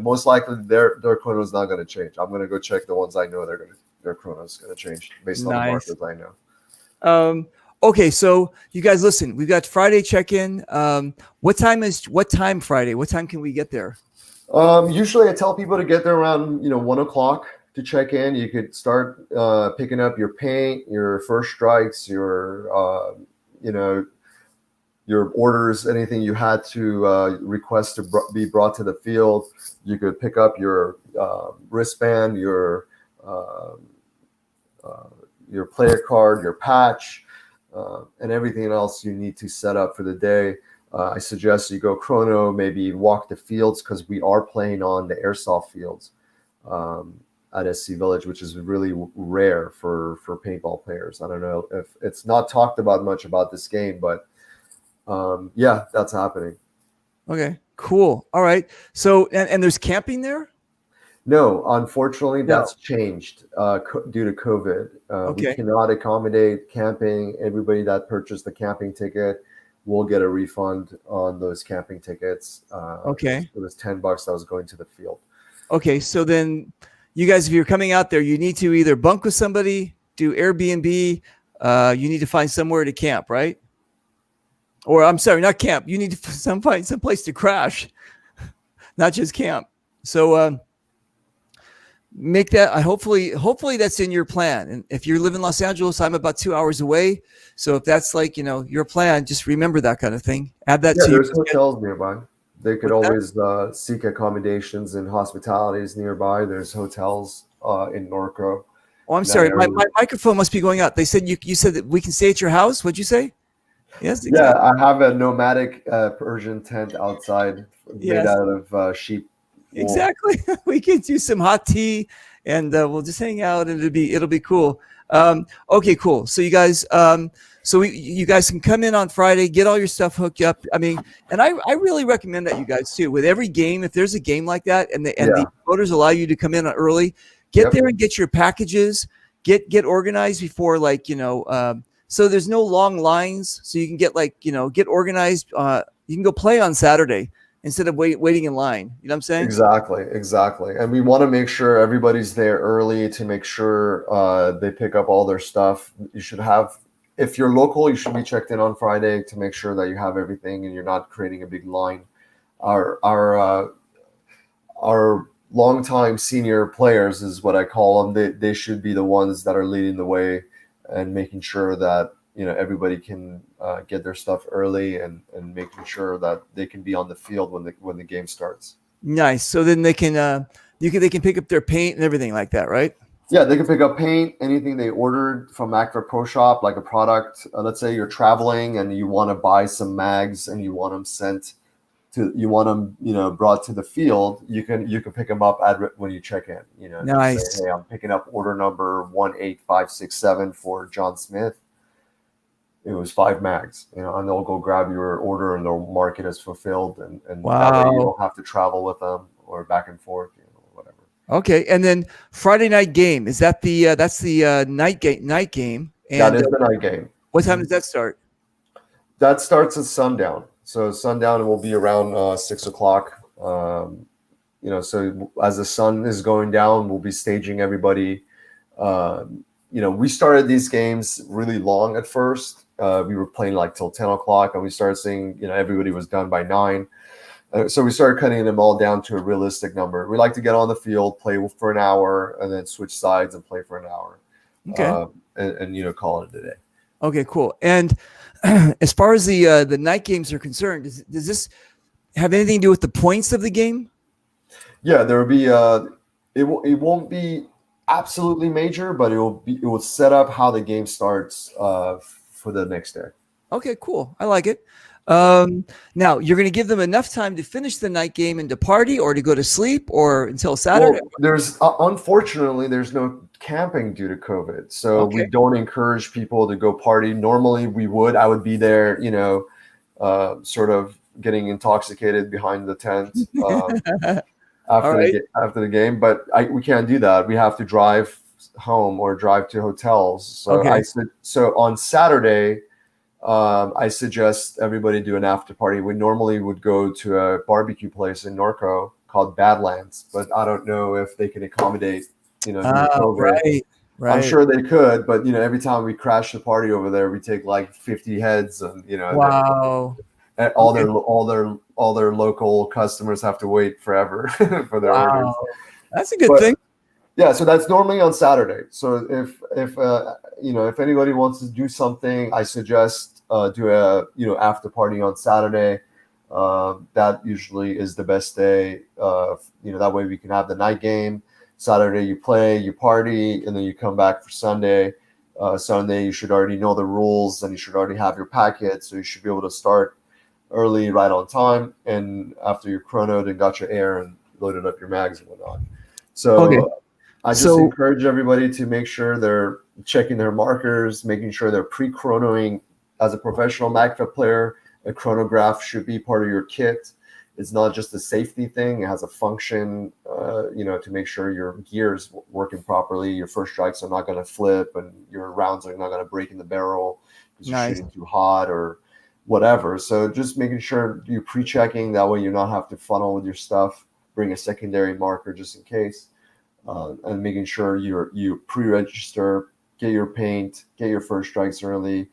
most likely their chrono is not going to change. I'm going to go check the ones I know their chrono is going to change based on the markers I know. Okay, so you guys listen. We've got Friday check-in. What time Friday? What time can we get there? Usually I tell people to get there around 1:00 to check in. You could start picking up your paint, your first strikes, your orders, anything you had to request to be brought to the field. You could pick up your wristband, your player card, your patch, and everything else you need to set up for the day. I suggest you go chrono, maybe walk the fields, because we are playing on the airsoft fields at SC Village, which is really rare for paintball players. I don't know if it's not talked about much about this game, but yeah, that's happening. Okay, cool. All right. So, and there's camping there? No, unfortunately, that's changed due to COVID. We cannot accommodate camping. Everybody that purchased the camping ticket will get a refund on those camping tickets. It was $10 that was going to the field. Okay, so then you guys, if you're coming out there, you need to either bunk with somebody, do Airbnb. You need to find somewhere to camp, right? Or I'm sorry, not camp. You need to find some place to crash, not just camp. So make that. Hopefully that's in your plan. And if you live in Los Angeles, I'm about 2 hours away. So if that's like your plan, just remember that kind of thing. Add that to. There's hotels nearby. They could always seek accommodations in hospitalities nearby. There's hotels in Norco. Oh, I'm sorry. My microphone must be going out. They said you said that we can stay at your house. What'd you say? Yes. Exactly. Yeah, I have a nomadic Persian tent outside made out of sheep wool. Exactly. We can do some hot tea and we'll just hang out and it'll be cool. Okay, cool. So you guys, you guys can come in on Friday, get all your stuff hooked up. I mean, and I really recommend that you guys too. With every game, if there's a game like that, and the voters allow you to come in early, get there and get your packages, get organized before so there's no long lines. So you can get organized. You can go play on Saturday instead of waiting in line. You know what I'm saying? Exactly. And we want to make sure everybody's there early to make sure they pick up all their stuff. You should have, if you're local, you should be checked in on Friday to make sure that you have everything and you're not creating a big line. Our longtime senior players is what I call them. They should be the ones that are leading the way and making sure that everybody can get their stuff early and making sure that they can be on the field when the game starts. Nice. So then they can they can pick up their paint and everything like that, right? Yeah, they can pick up paint, anything they ordered from Active Pro Shop, like a product. Let's say you're traveling and you want to buy some mags and you want them brought to the field. You can pick them up when you check in. Nice. Say, hey, I'm picking up order number 18567 for John Smith. It was 5 mags, and they'll go grab your order and they'll mark it as fulfilled, and that way you don't have to travel with them or back and forth, whatever. Okay, and then Friday night game, is that that's the night game? And that is the night game. What time does that start? That starts at sundown. So sundown will be around 6 o'clock. So as the sun is going down, we'll be staging everybody. We started these games really long at first. We were playing till 10 o'clock, and we started seeing, everybody was done by 9. So we started cutting them all down to a realistic number. We like to get on the field, play for an hour, and then switch sides and play for an hour. Okay. And call it a day. Okay, cool. And as far as the night games are concerned, does this have anything to do with the points of the game? Yeah, there will be. It won't be absolutely major, but it will set up how the game starts for the next day. Okay, cool. I like it. Now you're going to give them enough time to finish the night game and to party, or to go to sleep, or until Saturday. Well, there's unfortunately there's no camping due to COVID, so we don't encourage people to go party. Normally I would be there, sort of getting intoxicated behind the tent All right. after the game. But we can't do that. We have to drive home or drive to hotels. So Okay. so on Saturday, I suggest everybody do an after party. We normally would go to a barbecue place in Norco called Badlands, but I don't know if they can accommodate, due to COVID. Right. I'm Right. sure they could, but every time we crash the party over there, we take like 50 heads, and Wow. and Okay. all their local customers have to wait forever for their orders. Wow. That's a good But thing. yeah, so that's normally on Saturday. So if anybody wants to do something, I suggest do a after party on Saturday. That usually is the best day. That way we can have the night game. Saturday you play, you party, and then you come back for Sunday. Sunday you should already know the rules and you should already have your packet, so you should be able to start early, right on time, and after you're chronoed and got your air and loaded up your mags and whatnot. So Okay. I just So- encourage everybody to make sure they're checking their markers, making sure they're pre-chronoing. As a professional MagFit player, a chronograph should be part of your kit. It's not just a safety thing. It has a function, to make sure your gear is working properly. Your first strikes are not going to flip, and your rounds are not going to break in the barrel because you're Nice. shooting too hot or whatever. So just making sure you're pre-checking. That way you not have to funnel with your stuff. Bring a secondary marker just in case. And making sure you pre-register, get your paint, get your first strikes early,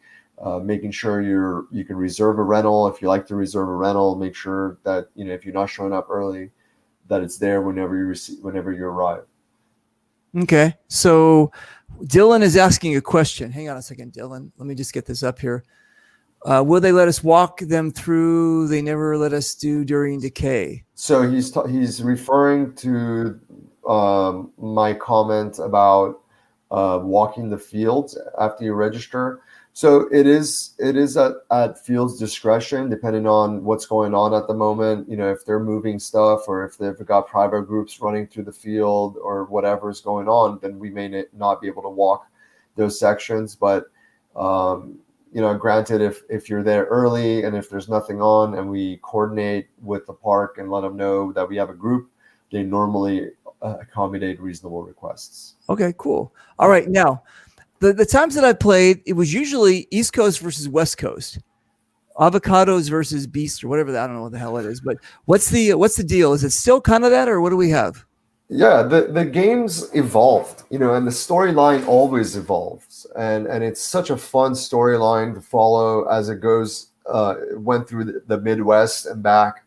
making sure you can reserve a rental. If you like to reserve a rental, make sure that if you're not showing up early, that it's there whenever you arrive. Okay. So Dylan is asking a question. Hang on a second, Dylan. Let me just get this up here. Will they let us walk them through? They never let us do during decay. So he's referring to my comment about walking the fields after you register. So it is at field's discretion, depending on what's going on at the moment. If they're moving stuff or if they've got private groups running through the field or whatever is going on, then we may not be able to walk those sections. But granted, if you're there early and if there's nothing on and we coordinate with the park and let them know that we have a group, they normally accommodate reasonable requests. Okay, cool. All right. Now, the times that I played, it was usually East Coast versus West Coast, avocados versus beast or whatever I don't know what the hell it is. But what's the deal? Is it still kind of that, or what do we have? Yeah, the games evolved, and the storyline always evolves, and it's such a fun storyline to follow as it went through the Midwest and back,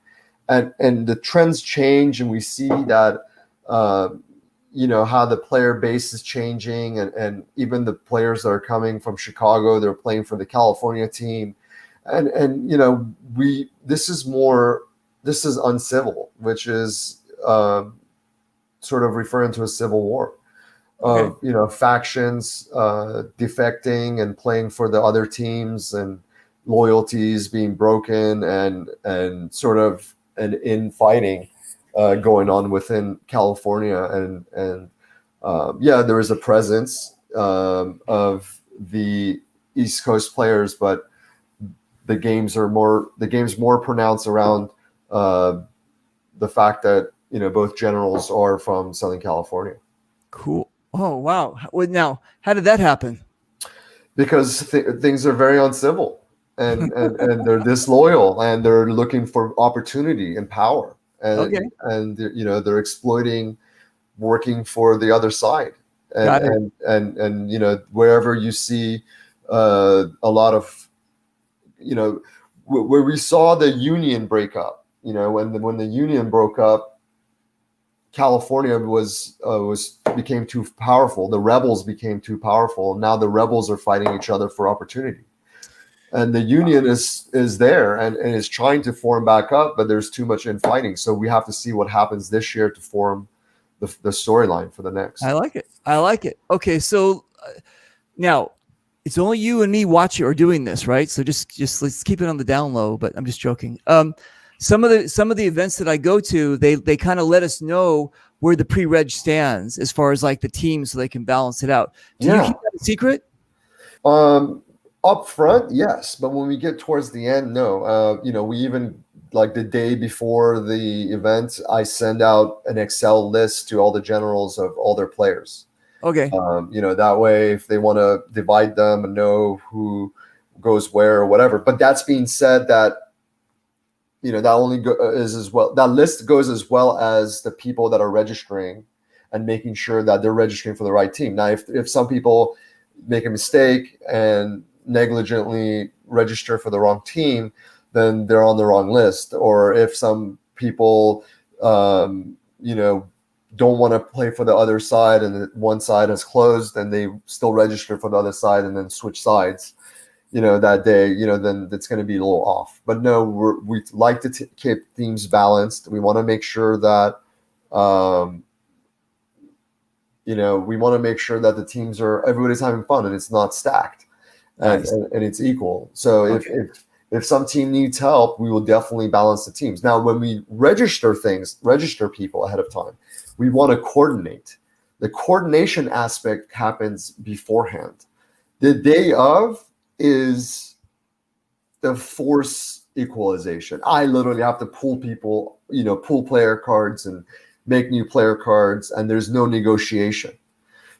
and the trends change, and we see that how the player base is changing, and even the players that are coming from Chicago, they're playing for the California team, and this is UNCIVil, which is sort of referring to a civil war of factions defecting and playing for the other teams and loyalties being broken and sort of an infighting going on within California, and there is a presence of the East Coast players, but the game's more pronounced around the fact that both generals are from Southern California. Cool. Oh wow. Well, now, how did that happen? Because things are very uncivil, and they're disloyal, and they're looking for opportunity and power. And they're exploiting working for the other side, and wherever you see a lot of where we saw the union break up, when the union broke up, California became too powerful. The rebels became too powerful. Now the rebels are fighting each other for opportunity. And the union is there and is trying to form back up, but there's too much infighting. So we have to see what happens this year to form the storyline for the next. I like it. Okay, so now it's only you and me watching or doing this, right? So just let's keep it on the down low. But I'm just joking. Some of the events that I go to, they kind of let us know where the pre-reg stands as far as like the team, so they can balance it out. Do you keep that a secret? Up front, yes, but when we get towards the end, no. We even like the day before the event, I send out an Excel list to all the generals of all their players. Okay. That way, if they want to divide them and know who goes where or whatever. But that's being said, that that only is as well. That list goes as well as the people that are registering and making sure that they're registering for the right team. Now, if some people make a mistake and negligently register for the wrong team, then they're on the wrong list. Or if some people, don't want to play for the other side and one side has closed and they still register for the other side and then switch sides, that day, then it's going to be a little off. But no, we like to keep teams balanced. We want to make sure that, we want to make sure that the teams everybody's having fun and it's not stacked, Nice. and it's equal. So Okay. if some team needs help, we will definitely balance the teams. Now, when we register people ahead of time, we want to coordinate. The coordination aspect happens beforehand. The day of is the force equalization. I literally have to pull people, pull player cards and make new player cards, and there's no negotiation.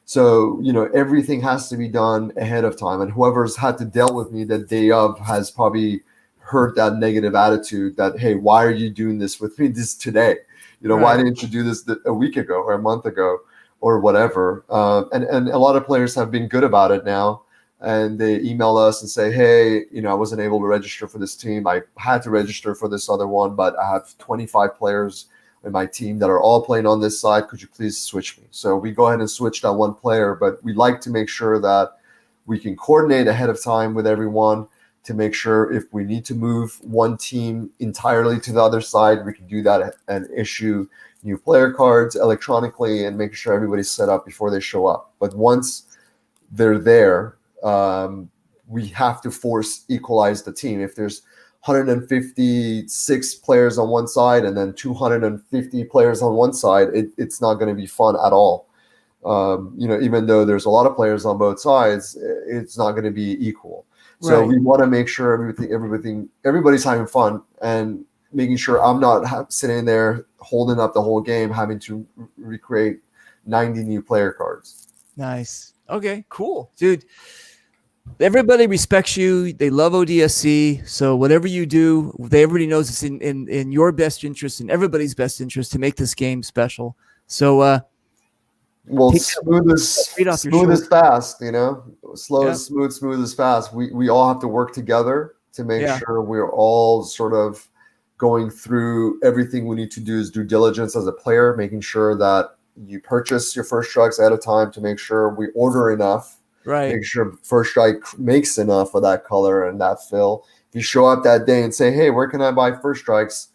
So, everything has to be done ahead of time. And whoever's had to deal with me the day of has probably heard that negative attitude that, hey, why are you doing this with me today? Why Right. didn't you do this a week ago or a month ago or whatever? And a lot of players have been good about it now. And they email us and say, hey, I wasn't able to register for this team. I had to register for this other one, but I have 25 players in my team that are all playing on this side. Could you please switch me? So we go ahead and switch that one player, but we like to make sure that we can coordinate ahead of time with everyone to make sure if we need to move one team entirely to the other side, we can do that and issue new player cards electronically and make sure everybody's set up before they show up. But once they're there, we have to force equalize the team. If there's 156 players on one side and then 250 players on one side, it's not going to be fun at all. Even though there's a lot of players on both sides, it's not going to be equal. So Right. we want to make sure everybody's having fun and making sure I'm not sitting there holding up the whole game, having to recreate 90 new player cards. Nice. Okay, cool. Dude, everybody respects you. They love ODSC. So whatever you do, everybody knows it's in your best interest and everybody's best interest to make this game special. So Well, Take smooth weight off your is fast, slow Yeah. is smooth is fast. We all have to work together to make Yeah. sure we're all sort of going through everything we need to do as due diligence as a player, making sure that you purchase your first strikes ahead of time to make sure we order enough, right. make sure first strike makes enough of that color and that fill. If you show up that day and say, hey, where can I buy first strikes?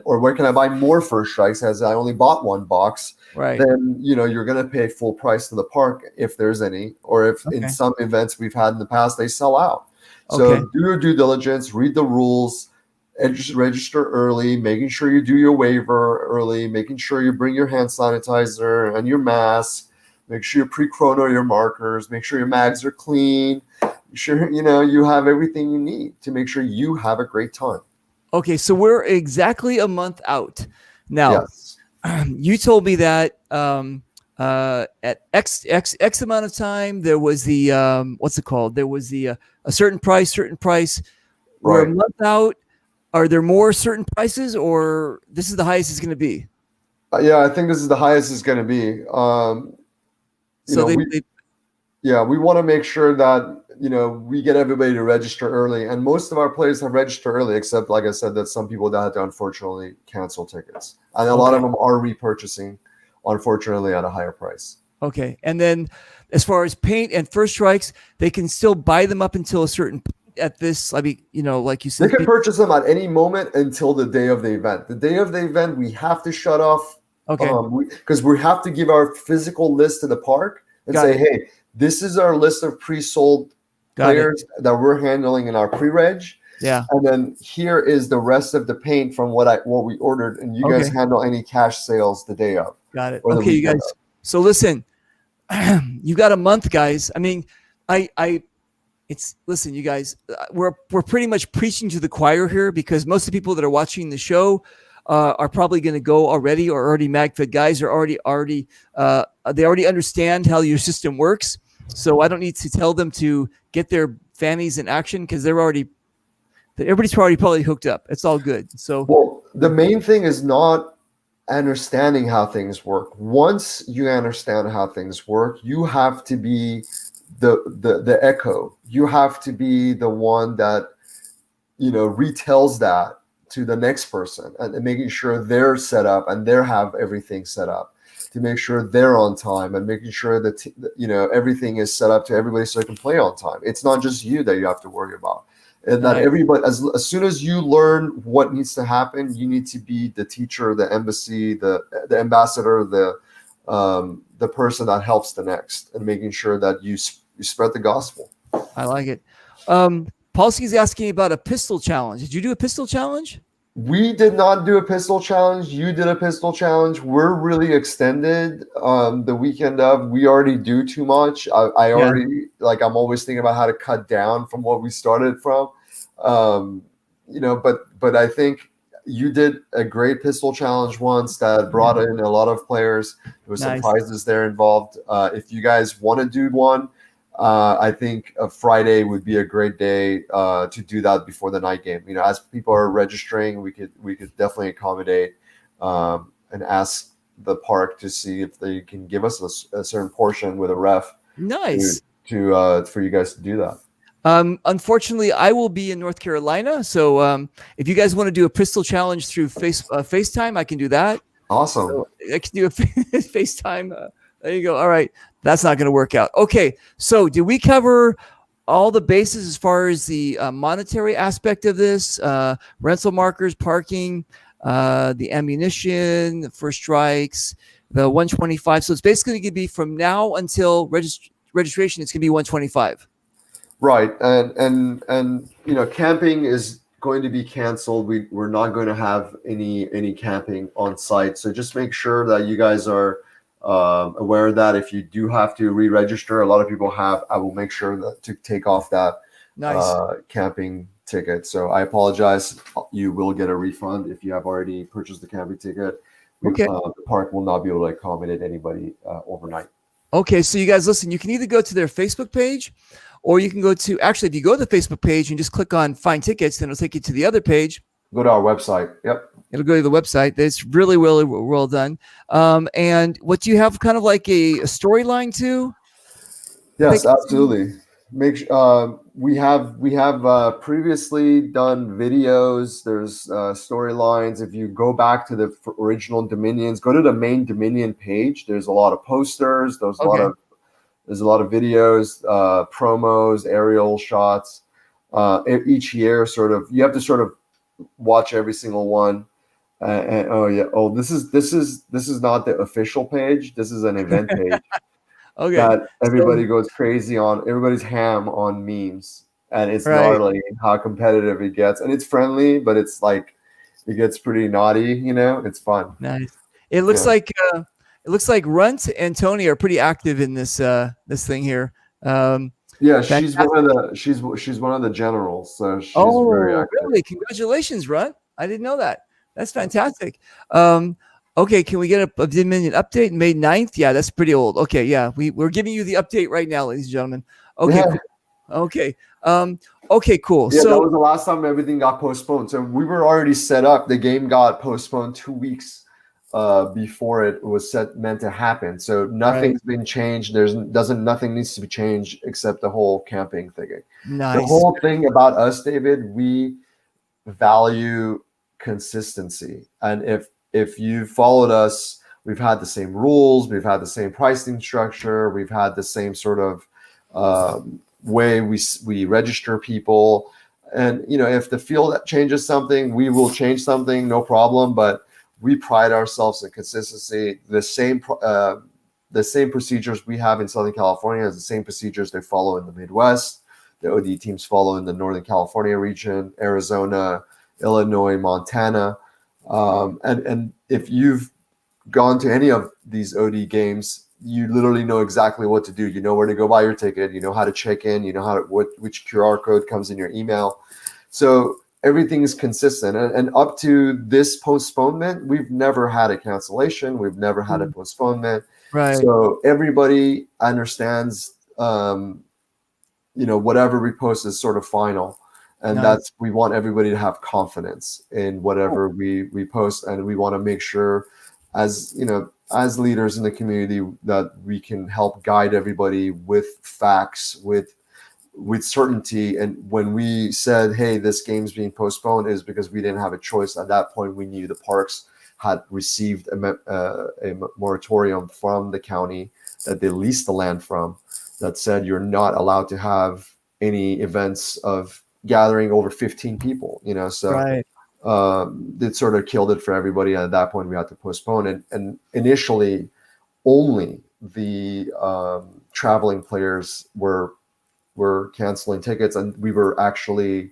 Or where can I buy more first strikes as I only bought one box? Right. Then you're going to pay full price to the park if there's any, or if in Okay. some events we've had in the past they sell out. So Okay. do your due diligence, read the rules, and just register early, making sure you do your waiver early, making sure you bring your hand sanitizer and your mask, make sure you pre-chrono your markers, make sure your mags are clean, make sure you have everything you need to make sure you have a great time. Okay, so we're exactly a month out. Now, Yes. you told me that at X amount of time, there was the what's it called? There was the a certain price. We're a Right. month out. Are there more certain prices, or this is the highest it's going to be? Yeah, I think this is the highest it's going to be. So We want to make sure that we get everybody to register early, and most of our players have registered early, except, like I said, that some people that had to unfortunately cancel tickets, and a lot of them are repurchasing, unfortunately, at a higher price. Okay, and then as far as paint and first strikes, they can still buy them up until a certain at this. I mean, like you They said, can purchase them at any moment until the day of the event. The day of the event, we have to shut off. Okay. Because we have to give our physical list to the park and Got say, it. hey, this is our list of pre-sold Got it. players that we're handling in our pre-reg. Yeah. And then here is the rest of the paint from what we ordered, and you guys Okay. handle any cash sales the day of. Got it. or the Okay, you weekend guys. of. So listen, you got a month, guys. I mean, I Listen, you guys, we're pretty much preaching to the choir here, because most of the people that are watching the show are probably going to go already, or already MagFed guys are already they already understand how your system works. So I don't need to tell them to get their fannies in action, because everybody's already probably hooked up. It's all good. So, well, the main thing is not understanding how things work. Once you understand how things work, you have to be the echo. You have to be the one that, retells that to the next person, and making sure they're set up and they have everything set up to make sure they're on time, and making sure that everything is set up to everybody so they can play on time. It's not just you that you have to worry about. And that everybody, as soon as you learn what needs to happen, you need to be the teacher, the embassy, the ambassador, the person that helps the next, and making sure that you spread the gospel. I like it. Paulski's asking about a pistol challenge. Did you do a pistol challenge? We did not do a pistol challenge. You did a pistol challenge. We're really extended. The weekend of, we already do too much. I already, I'm always thinking about how to cut down from what we started from. But I think you did a great pistol challenge once that brought in a lot of players. There was some prizes there involved. If you guys want to do one, I think a Friday would be a great day to do that before the night game. As people are registering, we could definitely accommodate and ask the park to see if they can give us a certain portion with a ref. Nice. To for you guys to do that. Unfortunately, I will be in North Carolina, so if you guys want to do a pistol challenge through FaceTime, I can do that. Awesome. So I can do a FaceTime. There you go. All right. That's not going to work out. Okay. So did we cover all the bases as far as the monetary aspect of this? Rental markers, parking, the ammunition, the first strikes, the 125. So it's basically going to be from now until registration, it's going to be 125. Right. And camping is going to be canceled. We're not going to have any camping on site. So just make sure that you guys are aware of that. If you do have to re-register, a lot of people have, I will make sure that to take off that camping ticket. So I apologize. You will get a refund if you have already purchased the camping ticket. Okay. The park will not be able to accommodate anybody overnight. Okay. So you guys, listen, you can either go to their Facebook page, or you can go to, actually, if you go to the Facebook page and just click on find tickets, then it'll take you to the other page. Go to our website. Yep. It'll go to the website. It's really, really well done. And what do you have, kind of like a storyline too? Yes, absolutely. We have previously done videos. There's storylines. If you go back to the original Dominions, go to the main Dominion page. There's a lot of posters. There's a lot of videos, promos, aerial shots. Each year, you have to sort of watch every single one. This is not the official page. This is an event page. Okay. That everybody goes crazy on. Everybody's ham on memes, and it's gnarly how competitive it gets. And it's friendly, but it's like it gets pretty naughty. It's fun. Nice. It looks like Runt and Tony are pretty active in this thing here. She's one of the generals, so she's very active. Really? Congratulations, Runt. I didn't know that. That's fantastic. Okay, can we get a Dominion update May 9th? Yeah, that's pretty old. Okay, yeah, we're giving you the update right now, ladies and gentlemen. Okay, yeah. Cool. Okay, cool. Yeah, so that was the last time everything got postponed. So we were already set up. The game got postponed 2 weeks before it was meant to happen. So nothing's been changed. Nothing needs to be changed except the whole camping thing. Nice. The whole thing about us, David, we value consistency, and if you followed us, we've had the same rules, we've had the same pricing structure, we've had the same sort of way we register people. And if the field changes something, we will change something, no problem. But we pride ourselves in consistency. The same procedures we have in Southern California is the same procedures they follow in the Midwest. The OD teams follow in the Northern California region, Arizona, Illinois, Montana. And if you've gone to any of these OD games, you literally know exactly what to do. You know where to go buy your ticket. You know how to check in. You know which QR code comes in your email. So everything is consistent. And up to this postponement, we've never had a cancellation. We've never had a postponement. Right. So everybody understands, whatever we post is sort of final. And Nice. we want everybody to have confidence in whatever we post. And we want to make sure, as leaders in the community, that we can help guide everybody with facts, with certainty. And when we said, hey, this game's being postponed, is because we didn't have a choice. At that point, we knew the parks had received a moratorium from the county that they leased the land from, that said you're not allowed to have any events of gathering over 15 people, so Right. it sort of killed it for everybody. And at that point, we had to postpone. And initially, only the traveling players were canceling tickets, and we were actually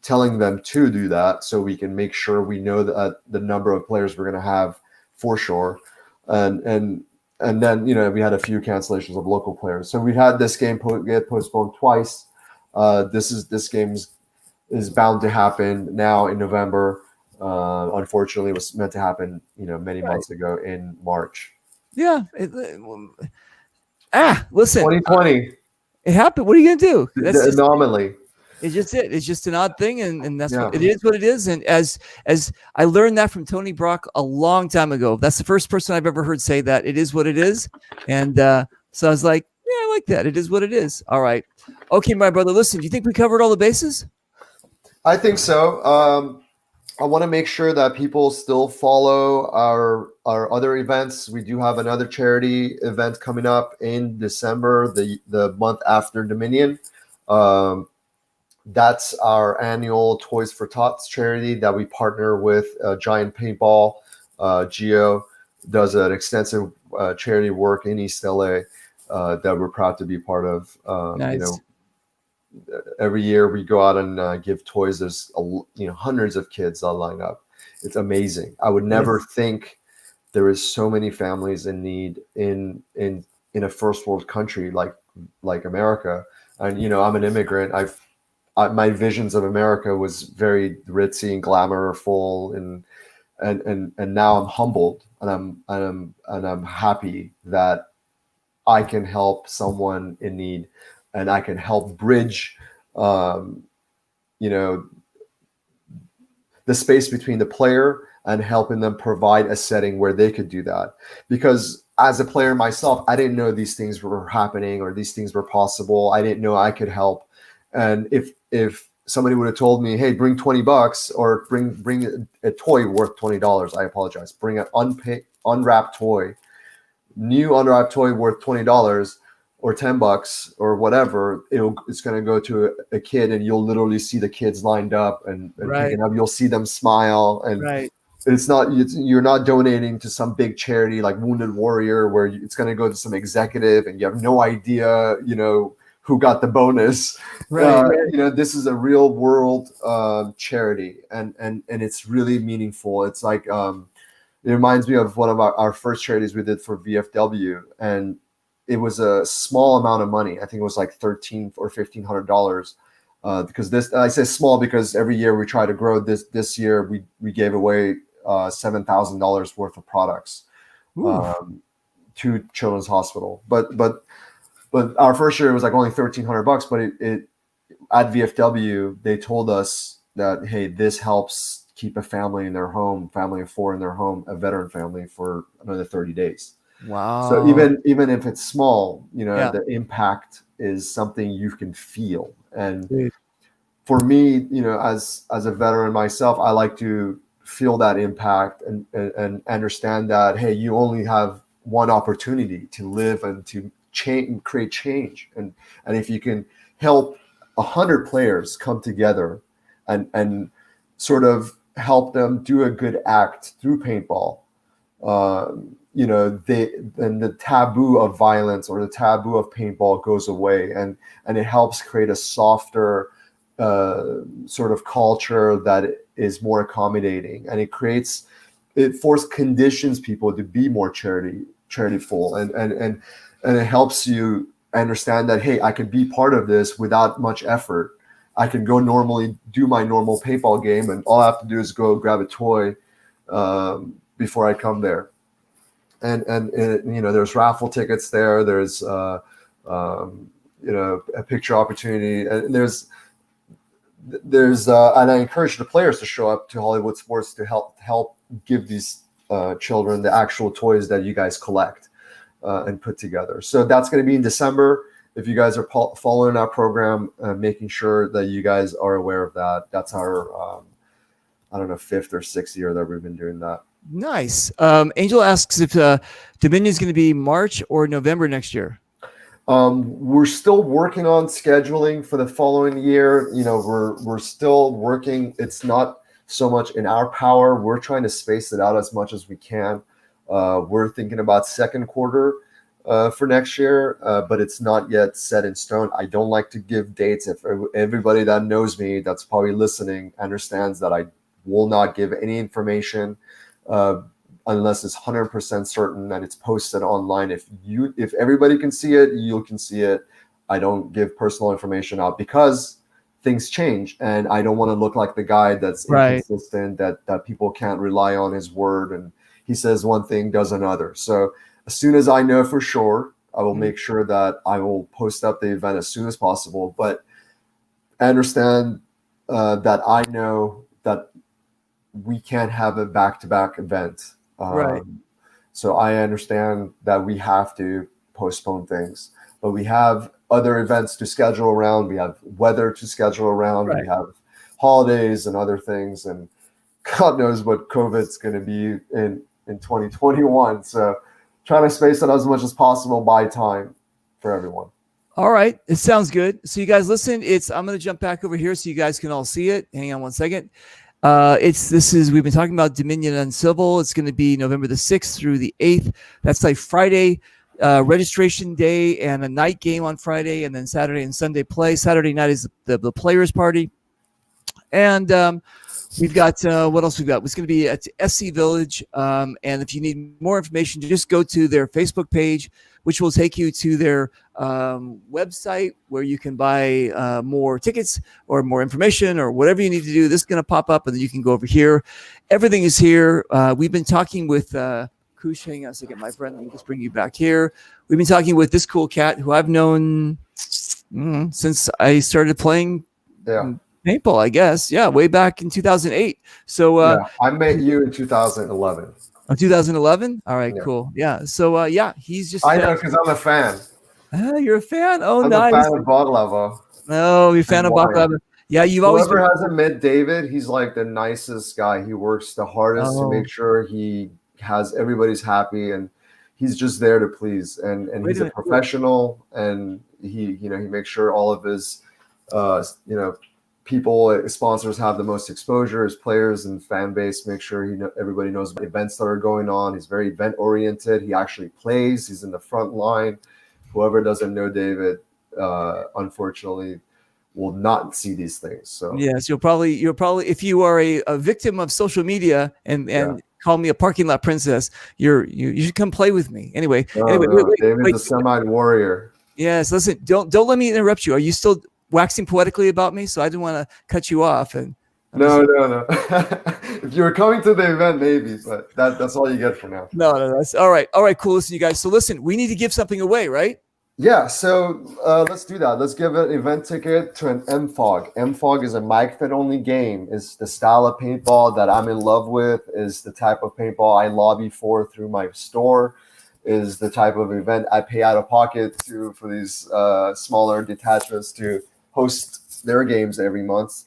telling them to do that so we can make sure we know that the number of players we're going to have for sure. And then we had a few cancellations of local players. So we had this game get postponed twice. This game is bound to happen now in November. Unfortunately, it was meant to happen many months ago in March. Yeah. Listen. 2020. It happened. What are you gonna do? That's the anomaly. It's just it. It's just an odd thing, and that's what it is. What it is, and as I learned that from Tony Brock a long time ago. That's the first person I've ever heard say that. It is what it is, and so I was like, yeah, I like that. It is what it is. All right, okay, my brother. Listen, do you think we covered all the bases? I think so. I want to make sure that people still follow our other events. We do have another charity event coming up in December, the month after Dominion. That's our annual Toys for Tots charity that we partner with Giant Paintball. Geo does an extensive charity work in East LA that we're proud to be part of. Nice. Every year we go out and give toys. There's hundreds of kids that line up. It's amazing. I would never think there is so many families in need in a first world country like America. And I'm an immigrant. My visions of America was very ritzy and glamourful, and now I'm humbled, and I'm happy that I can help someone in need. And I can help bridge, the space between the player and helping them provide a setting where they could do that. Because as a player myself, I didn't know these things were happening or these things were possible. I didn't know I could help. And if somebody would have told me, hey, bring $20 or bring a toy worth $20, I apologize. Bring an unwrapped toy, new unwrapped toy worth $20. Or $10 or whatever, it's going to go to a kid, and you'll literally see the kids lined up and picking up. You'll see them smile, and you're not donating to some big charity like Wounded Warrior where it's going to go to some executive and you have no idea, who got the bonus. This is a real world charity, and it's really meaningful. It's like it reminds me of one of our first charities we did for VFW, and it was a small amount of money. I think it was like $1,300 or $1,500. Because I say small because every year we try to grow. This year we gave away $7,000 worth of products to Children's Hospital. But our first year it was like only $1,300. But it at VFW they told us that, hey, this helps keep a family in their home, family of 4 in their home, a veteran family, for another 30 days. Wow. So even if it's small, the impact is something you can feel. And for me, as a veteran myself, I like to feel that impact and understand that, hey, you only have one opportunity to live and to create change. And if you can help 100 players come together and sort of help them do a good act through paintball, then the taboo of violence or the taboo of paintball goes away, and it helps create a softer sort of culture that is more accommodating, and it conditions people to be more charity full, and it helps you understand that, hey, I could be part of this without much effort. I can go normally do my normal paintball game, and all I have to do is go grab a toy before I come there. And there's raffle tickets there. There's a picture opportunity, and there's and I encourage the players to show up to Hollywood Sports to help give these children the actual toys that you guys collect and put together. So that's going to be in December. If you guys are following our program, making sure that you guys are aware of that. That's our, 5th or 6th year that we've been doing that. Nice. Angel asks if Dominion is going to be March or November next year. We're still working on scheduling for the following year. We're still working. It's not so much in our power. We're trying to space it out as much as we can. We're thinking about second quarter for next year, but it's not yet set in stone. I don't like to give dates. If everybody that knows me, that's probably listening, understands that I will not give any information unless it's 100% certain that it's posted online. If everybody can see it, you can see it. I don't give personal information out because things change, and I don't want to look like the guy that's inconsistent, that people can't rely on his word, and he says one thing, does another. So as soon as I know for sure, I will make sure that I will post up the event as soon as possible. But I understand that I know that we can't have a back-to-back event. So I understand that we have to postpone things, but we have other events to schedule around. We have weather to schedule around. We have holidays and other things, and God knows what COVID's going to be in 2021. So trying to space it as much as possible by time for everyone. All right. It sounds good. So you guys listen, I'm going to jump back over here so you guys can all see it. Hang on one second. We've been talking about Dominion UNCIVIL. It's going to be November the 6th through the 8th. That's like Friday, registration day, and a night game on Friday, and then Saturday and Sunday play. Saturday night is the players party. And we've got, what else we've got? It's going to be at SC Village. And if you need more information, just go to their Facebook page, which will take you to their website where you can buy more tickets or more information or whatever you need to do. This is going to pop up, and then you can go over here. Everything is here. We've been talking with Kush. Hang on a second, my friend. Let me just bring you back here. We've been talking with this cool cat who I've known since I started playing paintball, I guess. Yeah, way back in 2008. So I met you in 2011. 2011. All right, cool. Yeah. So he's just. I know because I'm a fan. You're a fan. Oh, I'm nice. a fan of Baklava. Oh, you're a fan of Baklava. Yeah, you've always. Whoever hasn't met David, he's like the nicest guy. He works the hardest to make sure he has everybody's happy, and he's just there to please. And he's a professional, and he makes sure all of his people, sponsors have the most exposure. His players and fan base make sure everybody knows about events that are going on. He's very event oriented. He actually plays. He's in the front line. Whoever doesn't know David, unfortunately, will not see these things. So yes, you'll probably if you are a victim of social media and call me a parking lot princess, you should come play with me. Anyway, David's a semi-warrior. Yes, listen, don't let me interrupt you. Are you still waxing poetically about me? So I didn't want to cut you off. And no. If you were coming to the event, maybe, but that's all you get for now. No, that's all right. All right, cool. Listen, you guys. So listen, we need to give something away, right? Yeah. So let's do that. Let's give an event ticket to an MFOG. MFOG is a mic fit only game. It's the style of paintball that I'm in love with. Is the type of paintball I lobby for through my store. Is the type of event I pay out of pocket for these smaller detachments to host their games every month.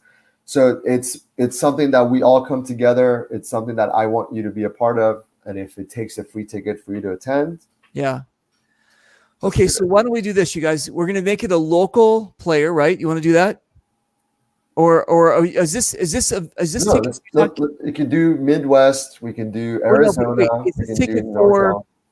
So it's something that we all come together. It's something that I want you to be a part of. And if it takes a free ticket for you to attend. Yeah. Okay. So why don't we do this, you guys? We're going to make it a local player, right? You want to do that? Or is this no, you can do Midwest. We can do Arizona.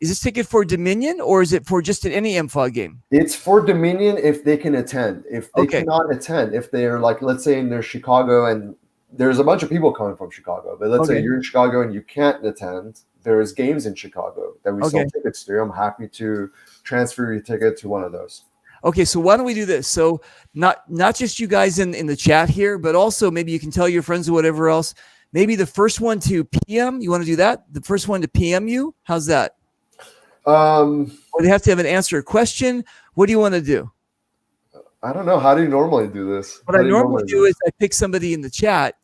Is this ticket for Dominion, or is it for just any MFOG game? It's for Dominion if they can attend. If they cannot attend, if they're like, let's say they're Chicago, and there's a bunch of people coming from Chicago, but let's say you're in Chicago and you can't attend, there's games in Chicago that we sell Okay. tickets to. I'm happy to transfer your ticket to one of those. Okay, so why don't we do this? So not just you guys in the chat here, but also maybe you can tell your friends or whatever else. Maybe the first one to PM, you want to do that? The first one to PM you? How's that? Or they have to have an answer a question. What do you want to do? I don't know. How do you normally do this? What I normally do is I pick somebody in the chat,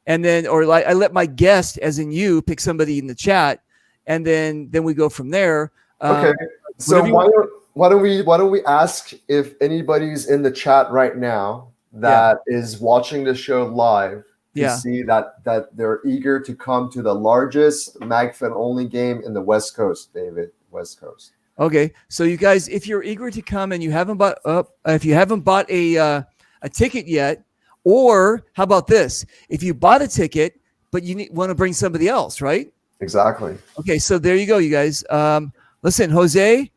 and then, or like I let my guest, as in you, pick somebody in the chat, and then we go from there. Okay. So why don't we ask if anybody's in the chat right now that is watching the show live to see that they're eager to come to the largest MagFed only game in the West Coast, David, West Coast. Okay, so you guys, if you're eager to come and you haven't bought a ticket yet, or how about this? If you bought a ticket but you want to bring somebody else, right? Exactly. Okay, so there you go, you guys. Listen, Jose,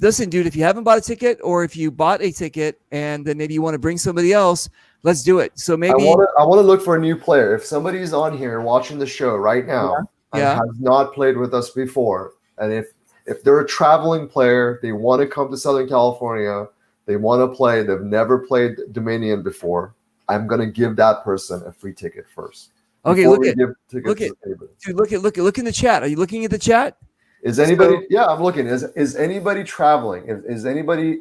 listen, dude. If you haven't bought a ticket, or if you bought a ticket and then maybe you want to bring somebody else, let's do it. So maybe I want to look for a new player. If somebody's on here watching the show right now and has not played with us before, and if they're a traveling player, they want to come to Southern California, they want to play, they've never played Dominion before, I'm going to give that person a free ticket first. Okay, look in the chat. Are you looking at the chat? Is anybody? Yeah, I'm looking. Is anybody traveling? Is anybody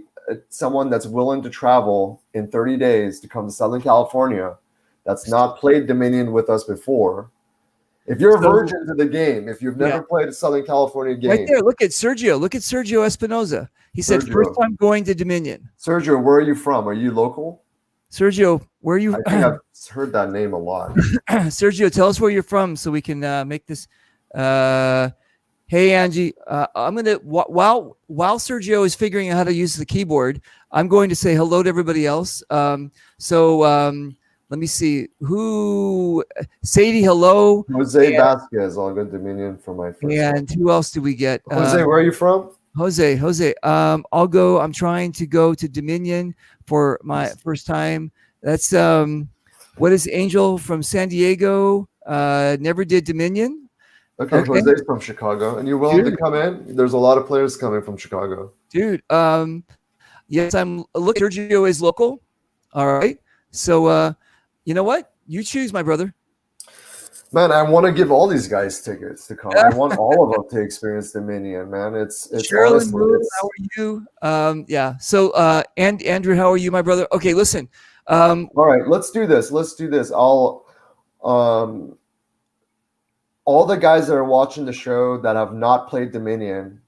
someone that's willing to travel in 30 days to come to Southern California that's not played Dominion with us before? If you're a virgin to the game, if you've never played a Southern California game, right there. Look at Sergio. Look at Sergio Espinoza. He said, "First time going to Dominion." Sergio, where are you from? Are you local? Sergio, where are you? I think I've heard that name a lot. Sergio, tell us where you're from so we can make this. Hey, Angie, I'm going to, while Sergio is figuring out how to use the keyboard, I'm going to say hello to everybody else. Let me see. Sadie, hello. Jose Vasquez, all good Dominion for my first. And who else do we get? Jose, where are you from? Jose. I'll go. I'm trying to go to Dominion for my first time. That's what is Angel from San Diego? Never did Dominion. Okay. Jose's from Chicago, and you're willing to come in? There's a lot of players coming from Chicago. Dude, yes, I'm looking. Sergio is local. All right. So, you know what? You choose, my brother. Man, I want to give all these guys tickets to come. I want all of them to experience Dominion, man. It's Sherilyn, how are you? Yeah. So, and Andrew, how are you, my brother? Okay, listen. All right, let's do this. I'll all the guys that are watching the show that have not played Dominion,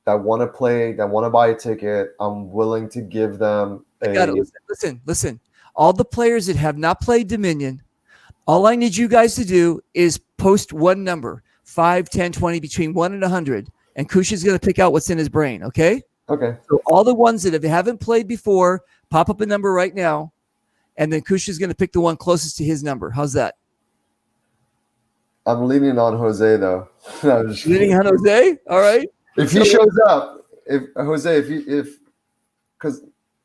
that want to play, that want to buy a ticket, I'm willing to give them Listen. All the players that have not played Dominion, all I need you guys to do is post one number, 5, 10, 20, between 1 and 100, and Kusha's going to pick out what's in his brain, okay? Okay. So all the ones that haven't played before, pop up a number right now, and then Kusha's going to pick the one closest to his number. How's that? I'm leaning on Jose, though. Leaning on Jose? All right. If he shows up,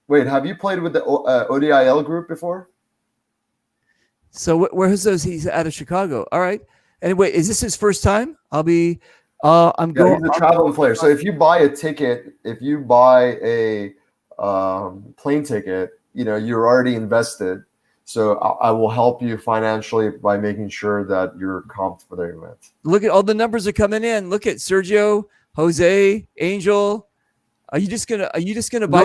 wait, have you played with the ODIL group before? So where's those? He's out of Chicago. All right. Anyway, is this his first time? He's a traveling player. So if you buy a ticket, if you buy a plane ticket, you're already invested. So I will help you financially by making sure that you're comped for the event. Look at all the numbers are coming in. Look at Sergio, Jose, Angel. Are you just gonna buy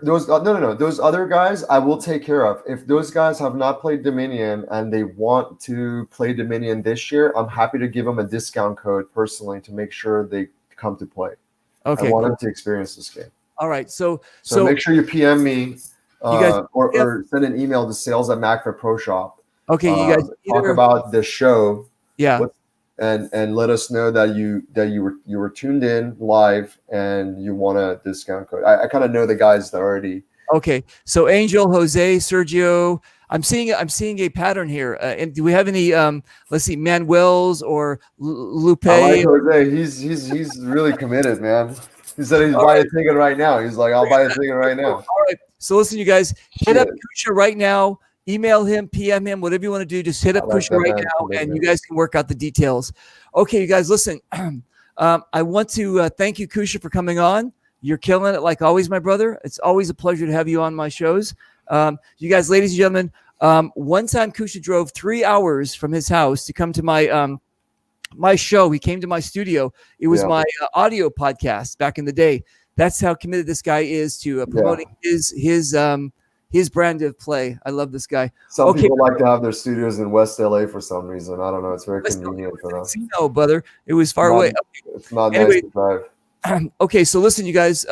those other guys I will take care of. If those guys have not played Dominion and they want to play Dominion this year, I'm happy to give them a discount code personally to make sure they come to play. Okay. I want them to experience this game. All right. So make sure you PM me or send an email to sales@MagFed Okay, you guys talk about the show. Yeah. And let us know that you were tuned in live and you want a discount code. I kind of know the guys that already. Okay, so Angel, Jose, Sergio, I'm seeing a pattern here. And do we have any? Let's see, Manuel's or Lupe. I like Jose. He's really committed, man. He said he's buying a ticket right now. He's like, I'll buy a ticket right now. All right. So listen, you guys, hit up Kusha right now. Email him, PM him, whatever you want to do. Just hit up Kusha right now, and you guys can work out the details. Okay, you guys, listen. I want to thank you, Kusha, for coming on. You're killing it like always, my brother. It's always a pleasure to have you on my shows. You guys, ladies and gentlemen, one time Kusha drove 3 hours from his house to come to my show. He came to my studio. It was my audio podcast back in the day. That's how committed this guy is to promoting his brand of play. I love this guy. Some people like to have their studios in West LA for some reason. I don't know. It's very West convenient for them. No, brother. It was far away. It's not nice to drive. Okay, so listen, you guys.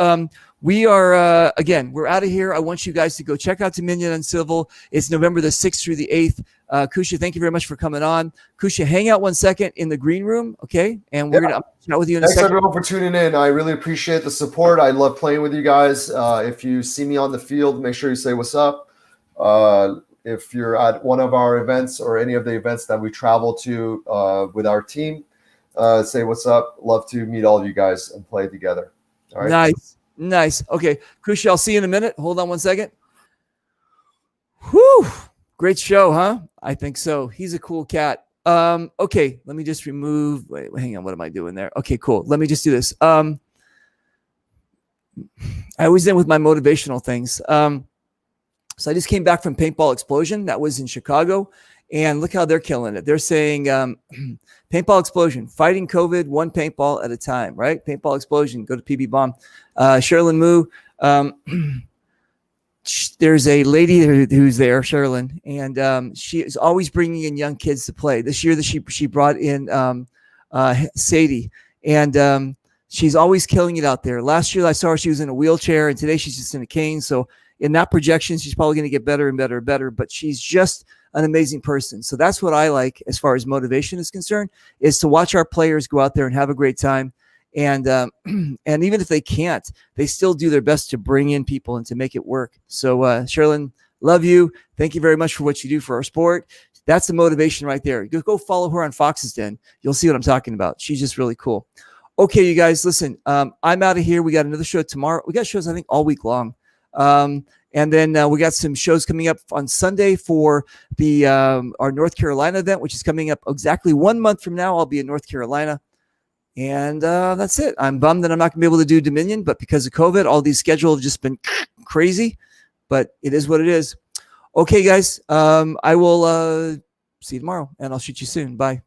We are again. We're out of here. I want you guys to go check out Dominion UNCIVIL. It's November the 6th through the 8th. Kusha, thank you very much for coming on. Kusha, hang out 1 second in the green room, okay? And we're gonna chat with you in a second. Thanks everyone for tuning in. I really appreciate the support. I love playing with you guys. If you see me on the field, make sure you say what's up. If you're at one of our events or any of the events that we travel to with our team, say what's up. Love to meet all of you guys and play together. All right. Nice. Okay, Kusha, I'll see you in a minute. Hold on 1 second. Whew. Great show, huh? I think so. He's a cool cat. Okay, let me just remove. Wait, hang on. What am I doing there? Okay, cool. Let me just do this. I always end with my motivational things. So I just came back from Paintball Explosion. That was in Chicago. And look how they're killing it. They're saying Paintball Explosion, fighting COVID one paintball at a time, right? Paintball Explosion, go to PB Bomb. Sherilyn Moo, there's a lady who's there, Sherilyn, and she is always bringing in young kids to play. This year that she brought in Sadie, and she's always killing it out there. Last year I saw her, she was in a wheelchair, and today she's just in a cane. So in that projection, she's probably going to get better and better and better, but she's just an amazing person. So that's what I like as far as motivation is concerned, is to watch our players go out there and have a great time. And and even if they can't, they still do their best to bring in people and to make it work. So Sherilyn, love you. Thank you very much for what you do for our sport. That's the motivation right there. Go follow her on Fox's Den. You'll see what I'm talking about. She's just really cool. Okay, you guys, listen, I'm out of here. We got another show tomorrow. We got shows, I think, all week long. And then we got some shows coming up on Sunday for the our North Carolina event, which is coming up exactly 1 month from now. I'll be in North Carolina. And that's it. I'm bummed that I'm not going to be able to do Dominion, but because of COVID, all these schedules have just been crazy. But it is what it is. Okay, guys, I will see you tomorrow, and I'll shoot you soon. Bye.